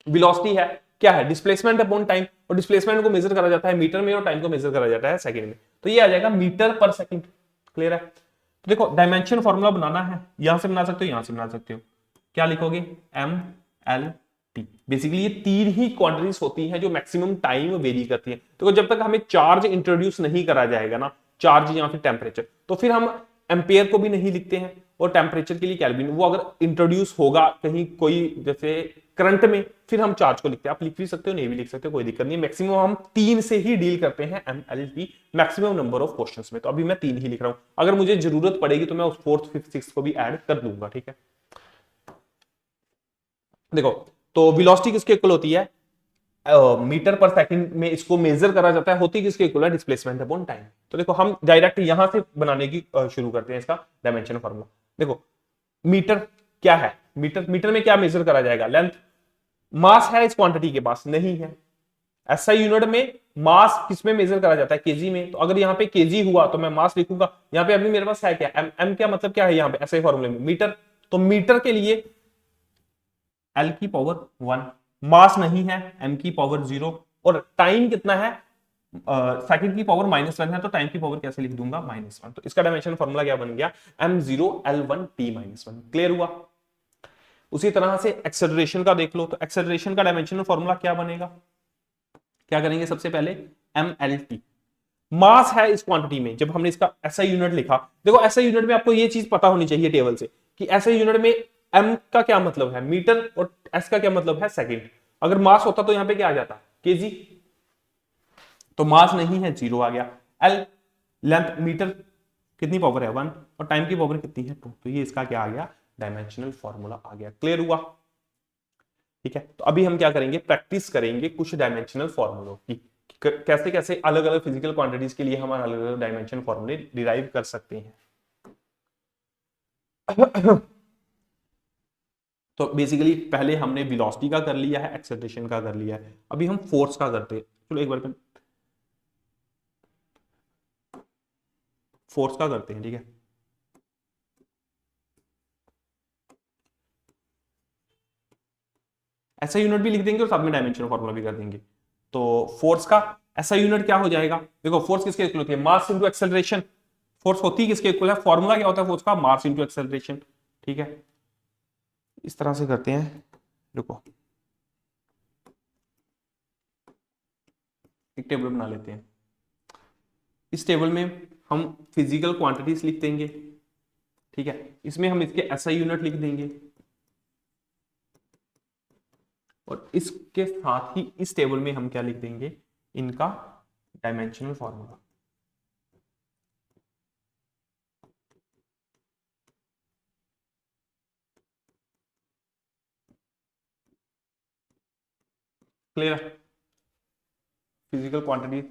वेलोसिटी है, क्या है, डिस्प्लेसमेंट अपॉन टाइम, और डिस्प्लेसमेंट को मेजर करा जाता है मीटर में और टाइम को मेजर करा जाता है सेकंड में, तो ये आ जाएगा मीटर पर सेकंड। क्लियर है? तो देखो डायमेंशन फॉर्मूला बनाना है, यहां से बना सकते हो, यहां से बना सकते हो, क्या लिखोगे, MLT। बेसिकली ये 3 ही क्वांटिटीज होती हैं जो मैक्सिमम टाइम वेरी करती हैं। तो जब तक हमें चार्ज इंट्रोड्यूस नहीं करा जाएगा ना, चार्ज या फिर टेम्परेचर, तो फिर हम एम्पेयर को भी नहीं लिखते हैं, और टेम्परेचर के लिए केल्विन, वो अगर इंट्रोड्यूस होगा कहीं कोई जैसे करंट में, फिर हम चार्ज को लिखते हैं। आप लिख भी सकते हो, नहीं भी लिख सकते हो, कोई दिक्कत नहीं। मैक्सिमम हम 3 से ही डील करते हैं MLT, maximum number of questions में, तो अभी मैं 3 ही लिख रहा हूं, अगर मुझे जरूरत पड़ेगी तो मैं उस 4th 5th 6th को भी ऐड कर दूंगा। ठीक है, देखो तो वेलोसिटी किसके इक्वल होती है, मीटर पर सेकंड में इसको मेजर करा जाता है, होती किसके इक्वल है, डिस्प्लेसमेंट अपॉन टाइम। तो देखो हम डायरेक्ट यहां से बनाने की शुरू करते हैं इसका डायमेंशन फॉर्मूला। देखो मीटर क्या है, मीटर में क्या मेजर करा जाएगा, लेंथ। मास है इस क्वांटिटी के पास, नहीं है। ऐसा यूनिट में मास किसमें मेजर करा जाता है, केजी में, तो अगर यहाँ पे केजी हुआ तो मैं मास लिखूंगा। यहाँ पे अभी मेरे पास है क्या, एम क्या मतलब क्या है यहाँ पे, ऐसे फॉर्मूले में मीटर, तो मीटर के लिए L की पावर 1, मास नहीं है, M की पावर 0, और टाइम कितना है, सेकंड की पावर -1 है, तो टाइम की पावर कैसे लिख दूंगा, -1। तो इसका डायमेंशन फॉर्मूला क्या बन गया, M0L1T-1। क्लियर हुआ? उसी तरह से एक्सेलरेशन का देख लो, तो एक्सेलरेशन का डायमेंशनल फॉर्मूला क्या बनेगा, क्या करेंगे, सबसे पहले MLT, मास है इस क्वांटिटी में, जब हमने इसका ऐसा यूनिट लिखा, देखो ऐसा यूनिट में आपको ये चीज पता होनी चाहिए टेबल से कि ऐसे यूनिट में M का क्या मतलब है, मीटर, और S का क्या मतलब है, सेकंड। अगर मास होता तो यहां पे क्या आ जाता, केजी, तो मास नहीं है, 0 आ गया। L लेंथ, मीटर कितनी पावर है, 1, और टाइम की पावर कितनी है, 2, तो ये इसका क्या आ गया, डायमेंशनल फॉर्मूला आ गया। क्लियर हुआ? ठीक है, तो अभी हम क्या करेंगे, प्रैक्टिस करेंगे कुछ डायमेंशनल फॉर्मूलों की। कैसे कैसे अलग अलग फिजिकल क्वांटिटीज के लिए हम अलग अलग डायमेंशन फॉर्मूले डिराइव कर सकते हैं। तो बेसिकली पहले हमने वेलोसिटी का कर लिया है, एक्सेलरेशन का कर लिया है, अभी हम फोर्स का करते हैं। चलो एक बार फोर्स का करते हैं, ठीक है। ऐसा यूनिट भी लिख देंगे और साथ में डायमेंशन फॉर्मूला भी कर देंगे। तो फोर्स का ऐसा यूनिट क्या हो जाएगा, देखो फोर्स किसके इक्वल होती है, मास इनटू एक्सेलरेशन। फोर्स होती है किसके इक्वल है, फॉर्मूला क्या होता है फोर्स का, मास इनटू एक्सेलरेशन, ठीक है। इस तरह से करते हैं, रुको एक टेबल बना लेते हैं। इस टेबल में हम फिजिकल क्वांटिटीज लिख देंगे, ठीक है। इसमें हम इसके एसआई यूनिट लिख देंगे और इसके साथ ही इस टेबल में हम क्या लिख देंगे, इनका dimensional formula. Clear, physical quantity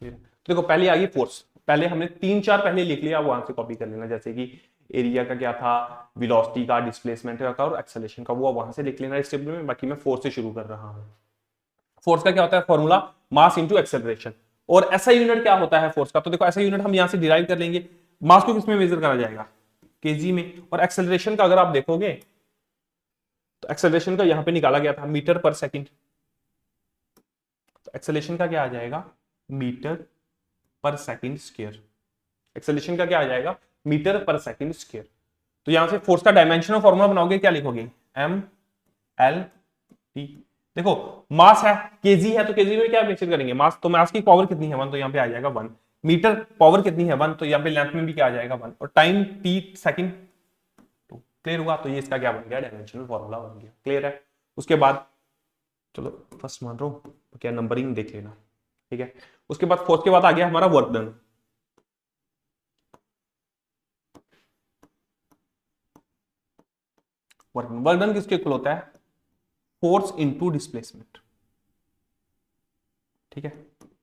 clear. तो देखो पहले आ गई फोर्स, पहले हमने तीन चार पहले लिख लिया, वहां से कॉपी कर लेना, जैसे कि एरिया का क्या था, वेलोसिटी का, डिस्प्लेसमेंट का और एक्सेलरेशन का, वो वहां से लिख लेना इस टेबल में। बाकी मैं फोर्स से शुरू कर रहा हूं। फोर्स का क्या होता है फॉर्मूला, मास इंटू एक्सेलरेशन। और ऐसा यूनिट क्या होता है फोर्स का, तो देखो ऐसा यूनिट हम यहां से डिराइव कर लेंगे। मास को किसमें मेजर करा जाएगा, केजी में। और एक्सेलरेशन का अगर आप देखोगे तो एक्सेलरेशन का यहां पे निकाला गया था मीटर पर सेकंड। तो एक्सेलरेशन का क्या आ जाएगा, मीटर पर सेकंड स्क्वायर। एक्सेलरेशन का क्या आ जाएगा, मीटर पर सेकंड स्क्वायर। तो यहां से फोर्स का डायमेंशनल फॉर्मूला बनाओगे, क्या लिखोगे, एम एल टी। देखो मास है, केजी है, तो केजी में क्या मेंशन करेंगे, मास। तो मास की पावर कितनी है 1, तो यहाँ पे आ जाएगा 1। मीटर पावर कितनी है 1, तो यहाँ पे लेंथ में भी क्या आ जाएगा 1। और टाइम टी सेकंड, तो क्लियर हुआ। तो ये इसका क्या बन गया, डायमेंशनल फॉर्मूला बन गया। क्लियर है। उसके बाद चलो फर्स्ट मान रहा हूं, क्या नंबरिंग देख लेना, ठीक है। उसके बाद फोर्थ के बाद आ गया हमारा वर्क डन। वर्क डन किसके इक्वल होता है, फोर्स इनटू डिस्प्लेसमेंट, ठीक है।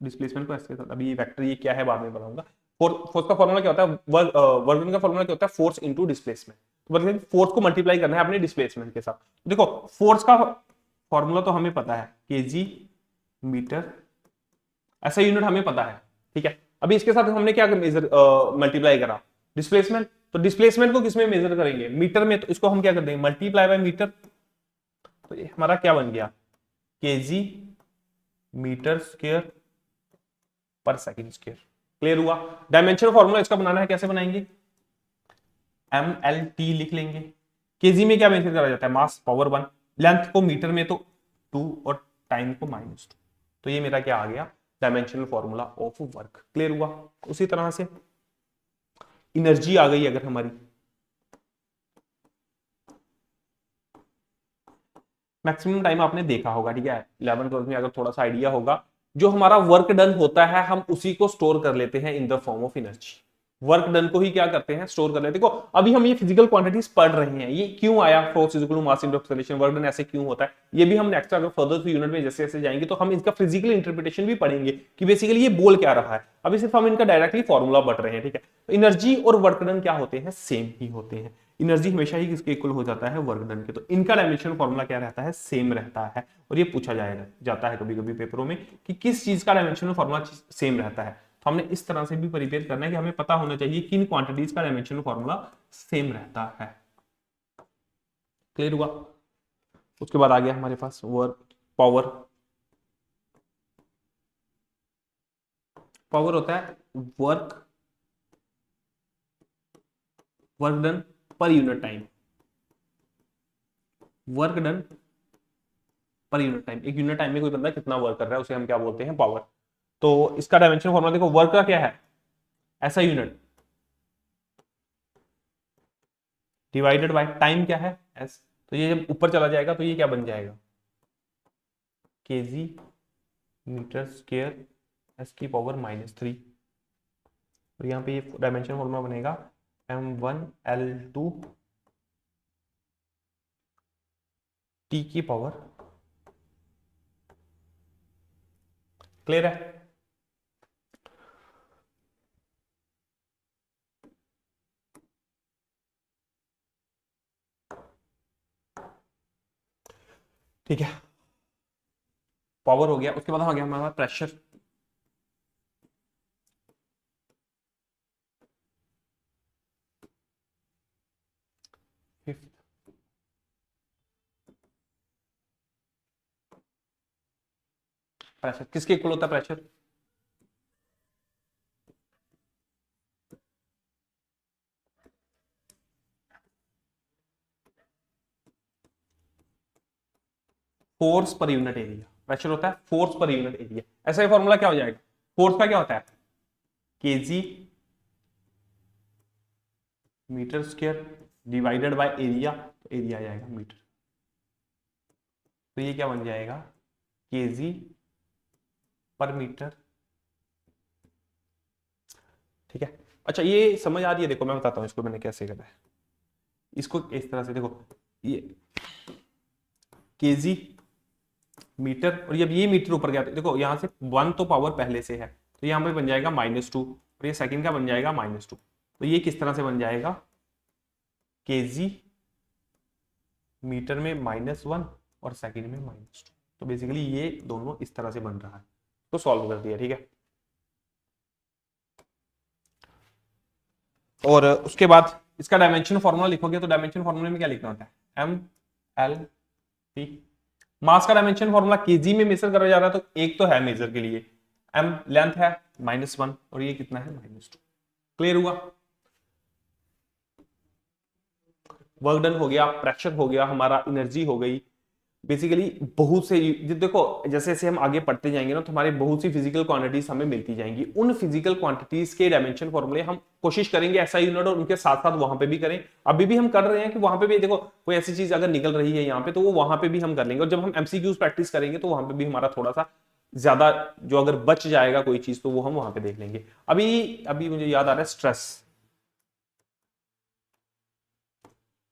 डिस्प्लेसमेंट को ऐसे, अभी वेक्टर ये क्या है बाद में बताऊंगा। फोर्स का फॉर्मूला क्या होता है, वर्क डन का फॉर्मूला क्या होता है, फोर्स इनटू डिस्प्लेसमेंट। तो मतलब फोर्स को मल्टीप्लाई करना है अपने डिस्प्लेसमेंट के साथ। तो देखो फोर्स का फॉर्मूला तो हमें पता है, केजी मीटर, ऐसा यूनिट हमें पता है, ठीक है। अभी इसके साथ हमने क्या मेजर मल्टीप्लाई करा, डिस्प्लेसमेंट। तो डिस्प्लेसमेंट को किसमें मेजर करेंगे, मीटर में। तो इसको हम क्या कर देंगे, मल्टीप्लाई बाय मीटर। तो ये हमारा क्या बन गया, KG metre square per second square. Clear हुआ। डायमेंशन फॉर्मूला इसका बनाना है, कैसे बनाएंगे, एम एल टी लिख लेंगे। केजी में क्या मेंशन करा जाता है, मास पावर 1, लेंथ को मीटर में तो 2 और टाइम को -2। तो ये मेरा क्या आ गया, dimensional formula of work. Clear हुआ। उसी तरह से एनर्जी आ गई अगर हमारी, मैक्सिमम टाइम आपने देखा होगा, ठीक है, 11th 12th में अगर थोड़ा सा आइडिया होगा, जो हमारा वर्क डन होता है हम उसी को स्टोर कर लेते हैं इन the form of energy. Work done को ही क्या करते हैं, स्टोर कर लेते हैं। देखो अभी हम ये फिजिकल क्वांटिटीज पढ़ रहे हैं, ये क्यों आया, force is equal to mass into acceleration, work done ऐसे क्यों होता है, ये भी हम नेक्स्ट अगर फर्दर टू यूनिट में जैसे जैसे जाएंगे तो हम इसका फिजिकल इंटरप्रिटेशन भी पढ़ेंगे कि बेसिकली ये बोल क्या रहा है। अभी सिर्फ हम इनका डायरेक्टली फॉर्मूला पढ़ रहे हैं, ठीक है। तो एनर्जी और वर्क डन क्या होते हैं, सेम ही होते हैं। एनर्जी हमेशा ही किसके इक्वल हो जाता है, वर्क डन के। तो इनका डायमेंशन फॉर्मूला क्या रहता है, सेम रहता है। और ये पूछा जाएगा जाता है कभी कभी पेपरों में कि किस चीज का डायमेंशन फॉर्मूला सेम रहता है। तो हमने इस तरह से भी प्रिपेयर करना है कि हमें पता होना चाहिए किन क्वांटिटीज का डायमेंशन फॉर्मूला सेम रहता है। क्लियर हुआ। उसके बाद आ गया हमारे पास वर्क पावर। पावर होता है work work done per unit time, work done per unit time. एक यूनिट टाइम में कोई बंदा कितना वर्क कर रहा है उसे हम क्या बोलते हैं, पावर। तो इसका डायमेंशन फॉर्मूला देखो, वर्क का क्या है, ऐसा यूनिट डिवाइडेड बाय टाइम क्या है, एस। तो ये जब ऊपर चला जाएगा तो ये क्या बन जाएगा, केजी मीटर स्क्वायर एस की पावर -3। और यहाँ पे ये डायमेंशन फॉर्मूला बनेगा m1l2 टी की पावर क्लियर है? ठीक है, पावर हो गया। उसके बाद आ गया हमारा प्रेशर। प्रेशर किसके इक्वल होता है? Pressure force per unit area. Pressure होता है फोर्स पर यूनिट एरिया। ऐसा ही फॉर्मूला क्या हो जाएगा? फोर्स का क्या होता है? Kg metre square divided by area, तो एरिया आ जाएगा मीटर। तो ये क्या बन जाएगा? KG per metre. ठीक है, अच्छा ये समझ आ रही है? देखो मैं बताता हूं इसको मैंने कैसे करा है। इसको इस तरह से देखो, ये केजी मीटर, और जब ये मीटर ऊपर गया तो देखो यहां से 1 तो पावर पहले से है, तो यहां पे बन जाएगा -2, और ये सेकंड का बन जाएगा -2। तो ये किस तरह से बन जाएगा? केजी मीटर में -1 और सेकंड में -2। तो बेसिकली ये दोनों इस तरह से बन रहा है। तो सॉल्व कर दिया, ठीक है। और उसके बाद इसका डायमेंशन फॉर्मूला लिखोगे तो डायमेंशन फॉर्मूले में क्या लिखना होता है? M L T. मास का डायमेंशन फॉर्मूला केजी में मेजर करा जा रहा है, तो एक तो है मेजर के लिए, एम लेंथ है -1 और ये कितना है? -2। क्लियर हुआ? वर्क डन हो गया, प्रेशर हो गया, हमारा एनर्जी हो गई। बेसिकली बहुत से देखो जैसे जैसे हम आगे पढ़ते जाएंगे ना, तो हमारे बहुत सी फिजिकल क्वांटिटीज हमें मिलती जाएंगी। उन फिजिकल क्वांटिटीज के डायमेंशन फॉर्मूले हम कोशिश करेंगे ऐसा यूनिट और उनके साथ साथ वहां पे भी करें। अभी भी हम कर रहे हैं कि वहां पे भी देखो कोई ऐसी चीज अगर निकल रही है यहाँ पे, तो वो वहां पे भी हम कर लेंगे। और जब हम एमसीक्यूज प्रैक्टिस करेंगे तो वहां पे भी हमारा थोड़ा सा ज्यादा जो अगर बच जाएगा कोई चीज तो वो हम वहां पे देख लेंगे। अभी अभी मुझे याद आ रहा है स्ट्रेस।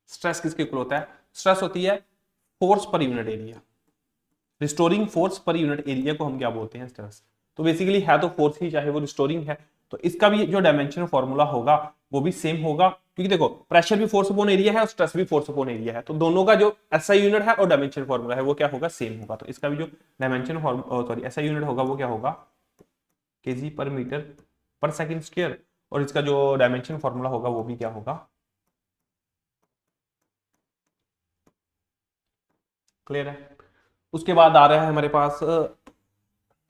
स्ट्रेस किसके इक्वल होता है? स्ट्रेस होती है force per unit area. Restoring force per unit area को हम क्या बोलते हैं? स्ट्रेस। तो बेसिकली है तो फोर्स ही, चाहे वो रिस्टोरिंग है। तो इसका भी जो डायमेंशन फॉर्मूला होगा वो भी सेम होगा, क्योंकि देखो प्रेशर भी फोर्स अपॉन एरिया है और स्ट्रेस भी फोर्स अपॉन एरिया है। तो दोनों का जो एसआई यूनिट है और डायमेंशन फॉर्मूला है वो क्या होगा? सेम होगा। तो इसका भी जो डायमेंशन सॉरी एसआई यूनिट होगा वो क्या होगा? केजी पर मीटर पर सेकंड स्क्वायर। और इसका जो डायमेंशन फॉर्मूला होगा वो भी क्या होगा? क्लियर है? उसके बाद आ रहा है हमारे पास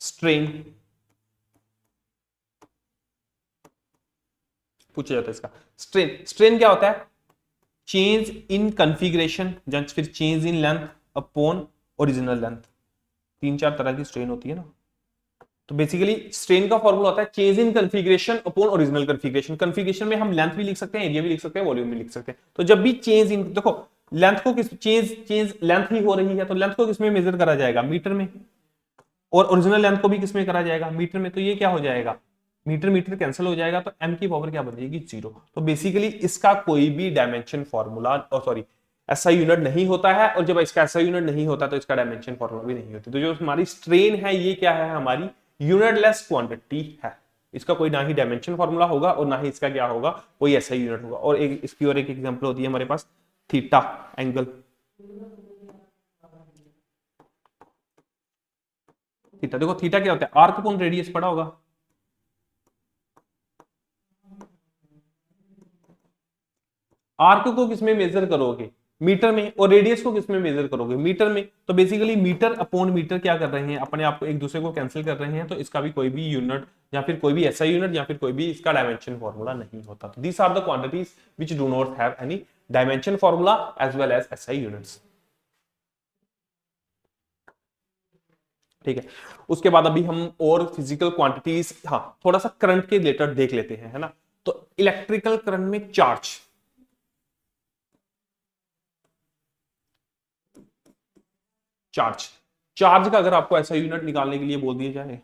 स्ट्रेन। पूछा जाता है इसका स्ट्रेन। स्ट्रेन क्या होता है? चेंज इन कॉन्फ़िगरेशन या फिर change in length upon original length. 3-4 तरह की स्ट्रेन होती है ना। तो बेसिकली स्ट्रेन का फॉर्मूला होता है change in configuration upon original configuration. Configuration में हम लेंथ भी लिख सकते हैं, एरिया भी लिख सकते हैं, वॉल्यूम भी लिख सकते हैं। तो जब भी चेंज इन, देखो लेंथ को किस चेंज लेंथ ही हो रही है, तो लेंथ को किसमें मेजर करा जाएगा? मीटर में। और ओरिजिनल लेंथ को भी किसमें करा जाएगा? मीटर में। तो ये क्या हो जाएगा? मीटर मीटर कैंसिल हो जाएगा, तो m की पावर क्या बन जाएगी? 0। तो बेसिकली इसका कोई भी डायमेंशन फॉर्मूला सॉरी ऐसा यूनिट नहीं होता है, और जब इसका ऐसा यूनिट नहीं होता तो इसका डायमेंशन फॉर्मूला भी नहीं होती। तो जो हमारी स्ट्रेन है ये क्या है? हमारी यूनिटलेस क्वांटिटी है। इसका कोई ना ही डायमेंशन फॉर्मूला होगा और ना ही इसका क्या होगा? कोई ऐसा यूनिट होगा। और एक इसकी और एक एग्जांपल होती है हमारे पास थीटा एंगल। थीटा देखो, थीटा क्या होता है? आर्क अपॉन रेडियस पढ़ा होगा। आर्क को किसमें मेजर करोगे? मीटर में। और रेडियस को किसमें मेजर करोगे? मीटर में। तो बेसिकली मीटर अपॉन मीटर क्या कर रहे हैं? अपने आप को एक दूसरे को कैंसिल कर रहे हैं। तो इसका भी कोई भी यूनिट या फिर कोई भी ऐसा यूनिट या फिर कोई भी इसका डायमेंशन फॉर्मूला नहीं होता। तो these are the quantities which do not have any dimension formula as well as SI units. ठीक है, उसके बाद अभी हम और फिजिकल क्वांटिटीज, हाँ थोड़ा सा करंट के रिलेटेड देख लेते हैं, है ना। तो इलेक्ट्रिकल करंट में चार्ज, चार्ज चार्ज का अगर आपको ऐसा यूनिट निकालने के लिए बोल दिया जाए,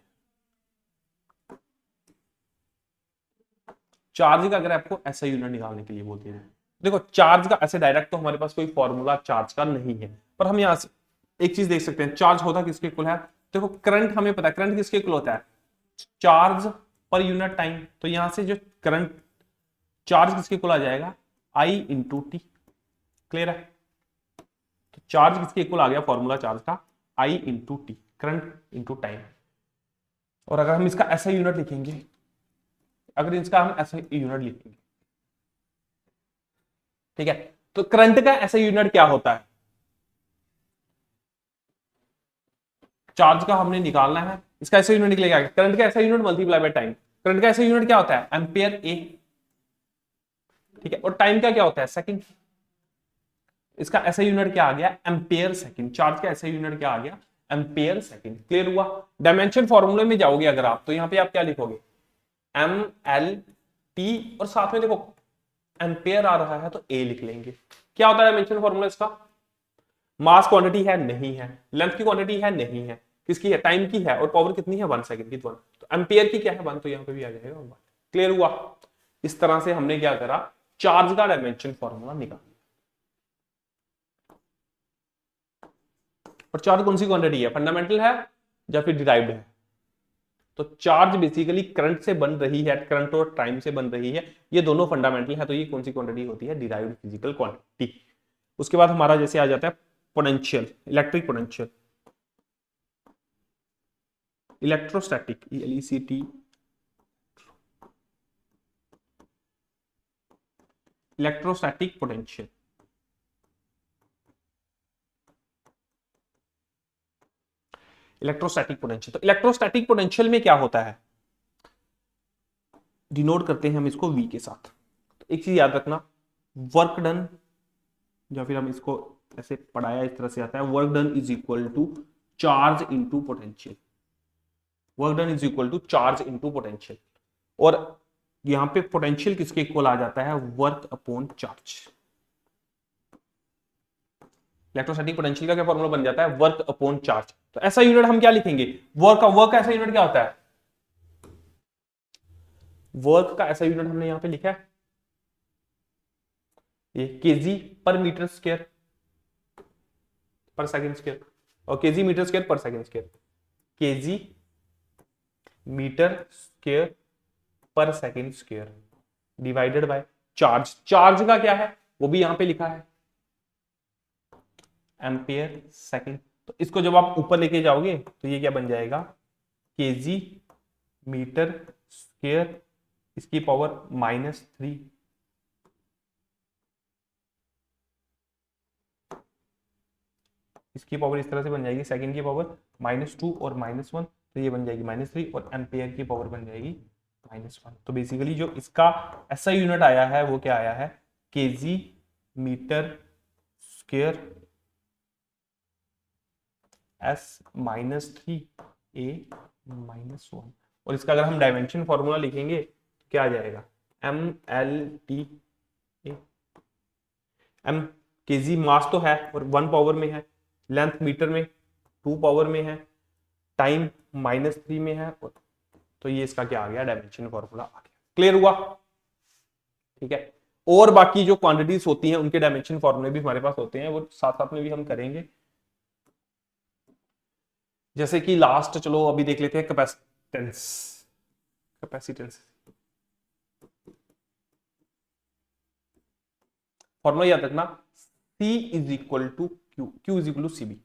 चार्ज का अगर आपको ऐसा यूनिट निकालने के लिए बोल दिया जाए, देखो चार्ज का ऐसे डायरेक्ट तो हमारे पास कोई फॉर्मूला चार्ज का नहीं है, पर हम यहां से एक चीज देख सकते हैं, चार्ज होता किसके इक्वल है? देखो करंट हमें पता है, करंट किसके इक्वल होता है, चार्ज पर यूनिट टाइम। तो यहां से जो करंट चार्ज किसके इक्वल आ जाएगा, आई इंटू टी। क्लियर है, तो चार्ज किसके इक्वल आ गया, फॉर्मूला चार्ज का I into T, current into time. और अगर हम इसका ऐसा यूनिट लिखेंगे, अगर इसका हम ऐसा यूनिट लिखेंगे, ठीक है, तो करंट का ऐसा यूनिट क्या होता है, चार्ज का हमने निकालना है, इसका ऐसा यूनिट निकलेगा, करंट का ऐसा unit multiply by time. Current का ऐसा यूनिट क्या होता है, एम्पियर ए, ठीक है, और टाइम का क्या होता है, सेकंड। इसका ऐसा यूनिट क्या आ गया, एम्पियर सेकंड। चार्ज का ऐसा यूनिट क्या आ गया, एम्पियर सेकंड। क्लियर हुआ। डायमेंशन फॉर्मूले में जाओगे अगर आप, तो यहां पे आप क्या लिखोगे, एम एल टी, और साथ में देखो एम्पियर आ रहा है तो ए लिख लेंगे। क्या होता है डायमेंशन फॉर्मूला इसका, मास क्वांटिटी है नहीं है, लेंथ की क्वांटिटी है नहीं है, किसकी है, टाइम की है, और पावर कितनी है, 1 सेकंड की, 1। तो एम्पियर की क्या है, 1, तो यहां पे भी आ जाएगा 1। क्लियर हुआ। इस तरह से हमने क्या करा, चार्ज का डायमेंशन फॉर्मूला निकाला। और चार्ज कौन सी क्वांटिटी है, फंडामेंटल है या फिर डिराइव्ड है, तो चार्ज बेसिकली करंट से बन रही है, करंट और टाइम से बन रही है, ये दोनों फंडामेंटल है, तो ये कौन सी क्वांटिटी होती है, डिराइव्ड फिजिकल क्वांटिटी। उसके बाद हमारा जैसे आ जाता है potential, electric potential, electrostatic, ELECT, electrostatic potential. Electrostatic potential, तो इलेक्ट्रोस्टैटिक पोटेंशियल में क्या होता है, डिनोट करते हैं हम इसको V के साथ। तो एक चीज याद रखना, वर्क डन, या फिर हम इसको ऐसे पढ़ाया इस तरह से आता है, work done is equal to charge into potential. Work done is equal to charge into potential, और यहां पे पोटेंशियल किसके इक्वल आ जाता है, work upon charge. Electrostatic potential का क्या फॉर्मूला बन जाता है, वर्क अपॉन चार्ज। तो ऐसा यूनिट हम क्या लिखेंगे, वर्क का ऐसा यूनिट क्या होता है, वर्क का ऐसा यूनिट हमने यहां पे लिखा है, ये kg per metre square per second square, और kg metre square per second square, kg metre square per second square divided by charge. Charge का क्या है, वो भी यहां पे लिखा है, एम्पियर सेकंड। तो इसको जब आप ऊपर लेके जाओगे तो ये क्या बन जाएगा, केजी मीटर स्क्वायर, इसकी पावर -3, इसकी पावर इस तरह से बन जाएगी, सेकंड की पावर -2 और -1, तो ये बन जाएगी -3, और एम्पियर की पावर बन जाएगी -1। तो बेसिकली जो इसका ऐसा यूनिट आया है वो क्या आया है, kg metre square S-3 A-1। और इसका अगर हम डायमेंशन फॉर्मूला लिखेंगे तो क्या आ जाएगा, MLT A। M केजी मास तो है और 1 पावर में है, लेंथ मीटर में 2 पावर में है, टाइम -3 में है, तो ये इसका क्या आ गया, डायमेंशन फॉर्मूला आ गया। क्लियर हुआ, ठीक है। और बाकी जो क्वांटिटीज होती हैं उनके डायमेंशन फॉर्मूले भी हमारे पास होते हैं, वो साथ साथ में भी हम करेंगे। जैसे कि लास्ट, चलो अभी देख लेते हैं कैपेसिटेंस। कैपेसिटेंस फॉर्मूला याद रखना, C is equal to Q is equal to CB।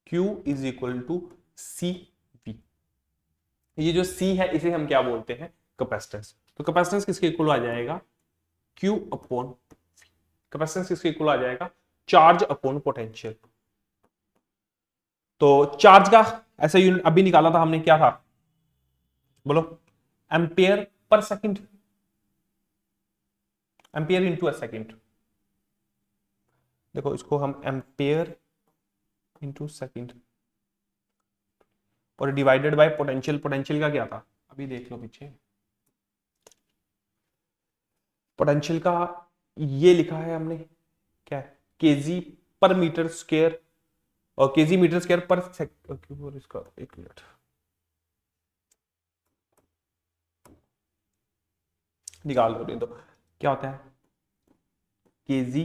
Q is equal to CV। ये जो C है इसे हम क्या बोलते हैं, कैपेसिटेंस। तो कैपेसिटेंस किसके इक्वल आ जाएगा, Q अपॉन V। कैपेसिटेंस किसके इक्वल आ जाएगा, चार्ज अपॉन पोटेंशियल। तो चार्ज का ऐसा यूनिट अभी निकाला था हमने, क्या था, बोलो, ampere per second, ampere into a second. देखो इसको हम एम्पियर इंटू सेकंड, और डिवाइडेड बाय पोटेंशियल। पोटेंशियल का क्या था, अभी देख लो पीछे, पोटेंशियल का ये लिखा है हमने, क्या है, केजी पर मीटर स्क्वायर, और kg metre square per second, इसका एक मिनट, निकाल लो, तो क्या होता है केजी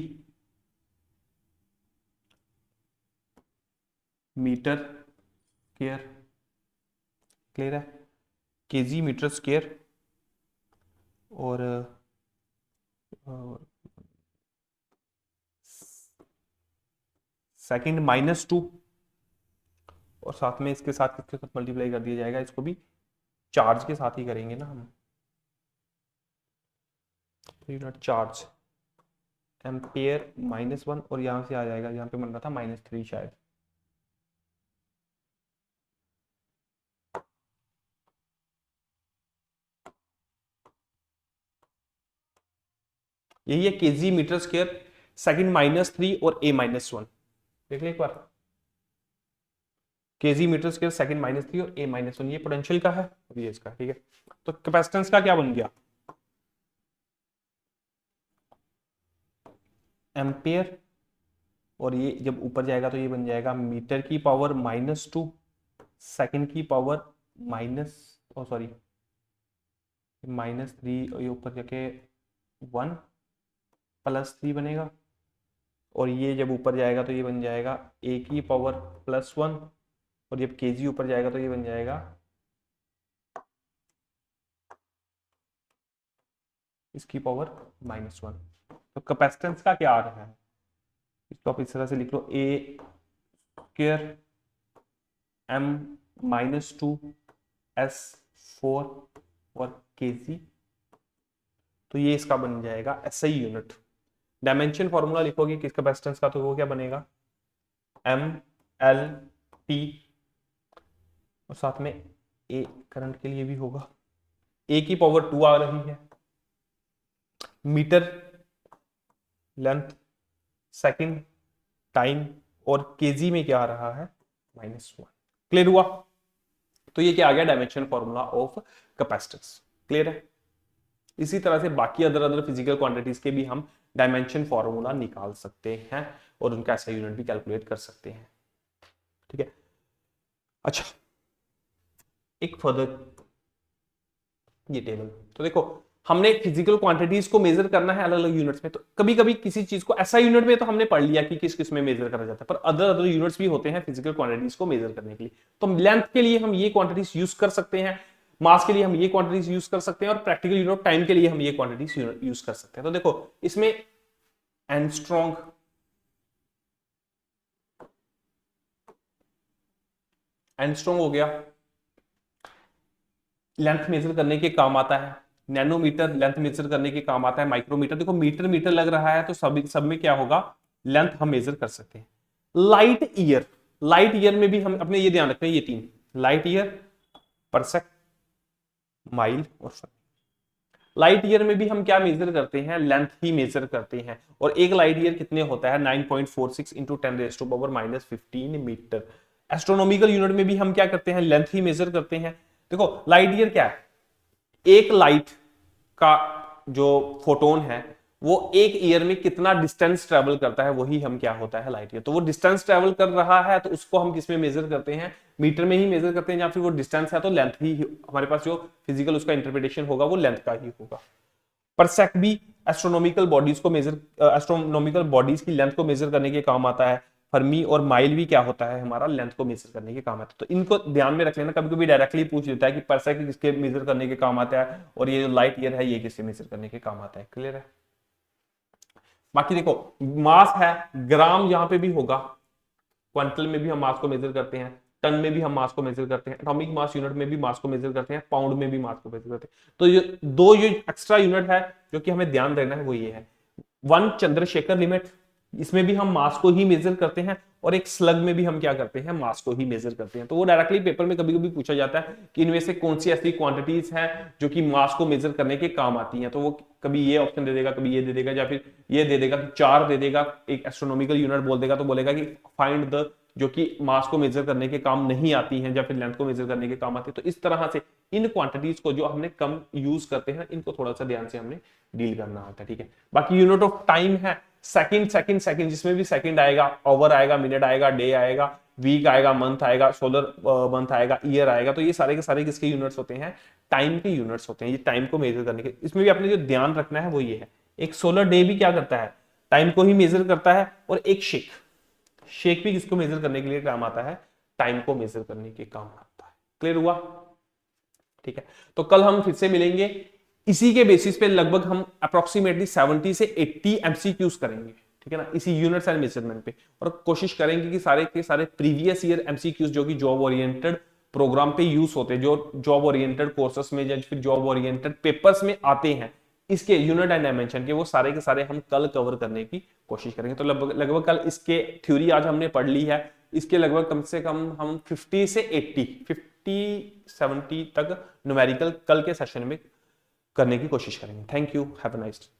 मीटर स्क्वायर, क्लियर है, केजी मीटर स्क्वायर और सेकंड -2 और साथ में इसके साथ किसके साथ मल्टीप्लाई कर दिया जाएगा, इसको भी चार्ज के साथ ही करेंगे ना हम, यूनिट चार्ज एम्पियर -1 और यहां से आ जाएगा, यहां पे बन रहा था -3 शायद, यही है केजी मीटर स्क्वायर सेकंड -3 और a -1, देख ले एक बार, केजी मीटर स्क्वायर सेकंड -3 और a -1, ये पोटेंशियल का है और ये इसका, ठीक है। तो कैपेसिटेंस का क्या बन गया, एम्पियर, और ये जब ऊपर जाएगा तो ये बन जाएगा मीटर की पावर -2 सेकंड की पावर सॉरी -3 और ये ऊपर जाके 1 +3 बनेगा, और ये जब ऊपर जाएगा तो ये बन जाएगा a की पावर +1 और जब kg ऊपर जाएगा तो ये बन जाएगा इसकी पावर -1। तो कैपेसिटेंस का क्या आ रहा है, इसको आप इस तरह से लिख लो, a स्क्वायर m-2 s4 और kg, तो ये इसका बन जाएगा SI यूनिट। डायमेंशन फॉर्मूला लिखोगे किस कैपेसिटेंस का, तो वो क्या बनेगा mLT और साथ में A करंट के लिए भी होगा, A की पावर 2 आ रही है, मीटर लेंथ सेकंड टाइम और केजी में क्या आ रहा है -1, क्लियर हुआ। तो ये क्या आ गया dimension formula of capacitance, clear है। इसी तरह से बाकी अदर फिजिकल क्वांटिटीज के भी हम डायमेंशन फॉर्मूला निकाल सकते हैं और उनका ऐसा यूनिट भी कैलकुलेट कर सकते हैं, ठीक है। अच्छा, एक फर्दर ये टेबल, तो देखो हमने फिजिकल क्वांटिटीज को मेजर करना है अलग अलग यूनिट्स में, तो कभी कभी किसी चीज को ऐसा यूनिट में तो हमने पढ़ लिया कि किस किस में मेजर करा जाता है, पर अदर यूनिट्स भी होते हैं फिजिकल क्वांटिटीज को मेजर करने के लिए। तो लेंथ के लिए हम ये क्वांटिटीज यूज कर सकते हैं, मास के लिए हम ये क्वांटिटीज यूज कर सकते हैं, और प्रैक्टिकल यूनिट टाइम के लिए हम ये क्वांटिटीज यूज कर सकते हैं। तो देखो इसमें एंगस्ट्रॉम, एंगस्ट्रॉम हो गया, लेंथ मेजर करने के काम आता है, नैनोमीटर लेंथ मेजर करने के काम आता है, माइक्रोमीटर, देखो मीटर मीटर लग रहा है तो सब में क्या होगा लेंथ हम मेजर कर सकते हैं। लाइट ईयर, लाइट ईयर में भी हम अपने ये ध्यान रखते हैं, ये तीन, लाइट ईयर, परसेक, माइल और फट। लाइट ईयर में भी हम क्या मेजर करते हैं, लेंथ ही मेजर करते हैं, और एक लाइट ईयर कितने होता है 9.46 इंटू 10⁻⁻15 मीटर। एस्ट्रोनॉमिकल यूनिट में भी हम क्या करते हैं, लेंथ ही मेजर करते हैं। देखो लाइट ईयर क्या है, एक लाइट का जो फोटोन है वो एक ईयर में कितना डिस्टेंस ट्रेवल करता है, वही हम क्या होता है लाइट ईयर। तो वो डिस्टेंस ट्रेवल कर रहा है तो उसको हम किसमें मेजर करते हैं, मीटर में ही मेजर करते हैं, या फिर वो डिस्टेंस है तो लेंथ ही हमारे पास जो फिजिकल उसका इंटरप्रिटेशन होगा वो लेंथ का ही होगा। परसेक भी एस्ट्रोनॉमिकल बॉडीज को मेजर, एस्ट्रोनॉमिकल बॉडीज की लेंथ को मेजर करने के काम आता है। फर्मी और माइल भी क्या होता है हमारा, लेंथ को मेजर करने के काम आता है। तो इनको ध्यान में रख लेना, कभी कभी डायरेक्टली पूछ लेता है कि परसेक किसके मेजर करने के काम आता है और ये जो लाइट ईयर है ये किसके मेजर करने के काम आता है, क्लियर है। बाकी देखो मास है, ग्राम यहां पे भी होगा, क्वांटल में भी हम मास को मेजर करते हैं, टन में भी हम मास को मेजर करते हैं, एटॉमिक मास यूनिट में भी मास को मेजर करते हैं, पाउंड में भी मास को मेजर करते हैं। तो ये दो जो एक्स्ट्रा यूनिट है जो कि हमें ध्यान देना है वो ये है, 1 चंद्रशेखर लिमिट, इसमें भी हम मास को ही मेजर करते हैं, और एक स्लग में भी हम क्या करते हैं, मास को ही मेजर करते हैं। तो वो डायरेक्टली पेपर में कभी कभी पूछा जाता है कि इनमें से कौन सी ऐसी क्वांटिटीज हैं जो कि मास को मेजर करने के काम आती हैं। तो वो कभी ये ऑप्शन दे देगा, कभी ये दे देगा, या फिर ये दे देगा कि 4 दे देगा, एक एस्ट्रोनॉमिकल यूनिट बोल देगा तो बोलेगा कि फाइंड द जो कि मास को मेजर करने के काम नहीं आती हैं या फिर लेंथ को मेजर करने के काम आती है। तो इस तरह से इन क्वांटिटीज को जो हमने कम यूज करते हैं इनको थोड़ा सा ध्यान से हमने डील करना होता है, ठीक है। बाकी यूनिट ऑफ टाइम है सेकंड सेकंड सेकंड, जिसमें भी सेकंड आएगा, आवर आएगा, मिनट आएगा, डे आएगा, वीक आएगा, मंथ आएगा, सोलर मंथ आएगा, ईयर आएगा। तो ये सारे के सारे किसके यूनिट्स होते हैं, टाइम के यूनिट्स होते हैं। ये टाइम को मेजर करने के, इसमें भी आपने जो ध्यान रखना है वो ये है, एक सोलर डे भी क्या करता है, टाइम को ही मेजर करता है। और एक शेक, शेक भी किसको मेजर करने के लिए काम आता है, टाइम को मेजर करने के काम आता है। क्लियर हुआ, ठीक है। तो कल हम फिर से मिलेंगे, इसी के बेसिस पे लगभग हम अप्रोक्सीमेटली 70 से 80 एमसीक्यूज करेंगे, ठीक है ना, इसी यूनिट्स एंड मेजरमेंट पे। और कोशिश करेंगे कि सारे के सारे प्रीवियस ईयर एमसीक्यूज जो कि जॉब ओरिएंटेड प्रोग्राम पे यूज होते हैं, जो जॉब ओरिएंटेड कोर्सेस में या फिर जॉब ओरिएंटेड पेपर्स में आते हैं, इसके यूनिट एंड डायमेंशन के, वो सारे के सारे हम कल कवर करने की कोशिश करेंगे। तो लगभग कल इसके थ्योरी आज हमने पढ़ ली है, इसके लगभग कम से कम हम 50 से 70 तक न्यूमेरिकल कल के सेशन में करने की कोशिश करेंगे। Thank you, have a nice day.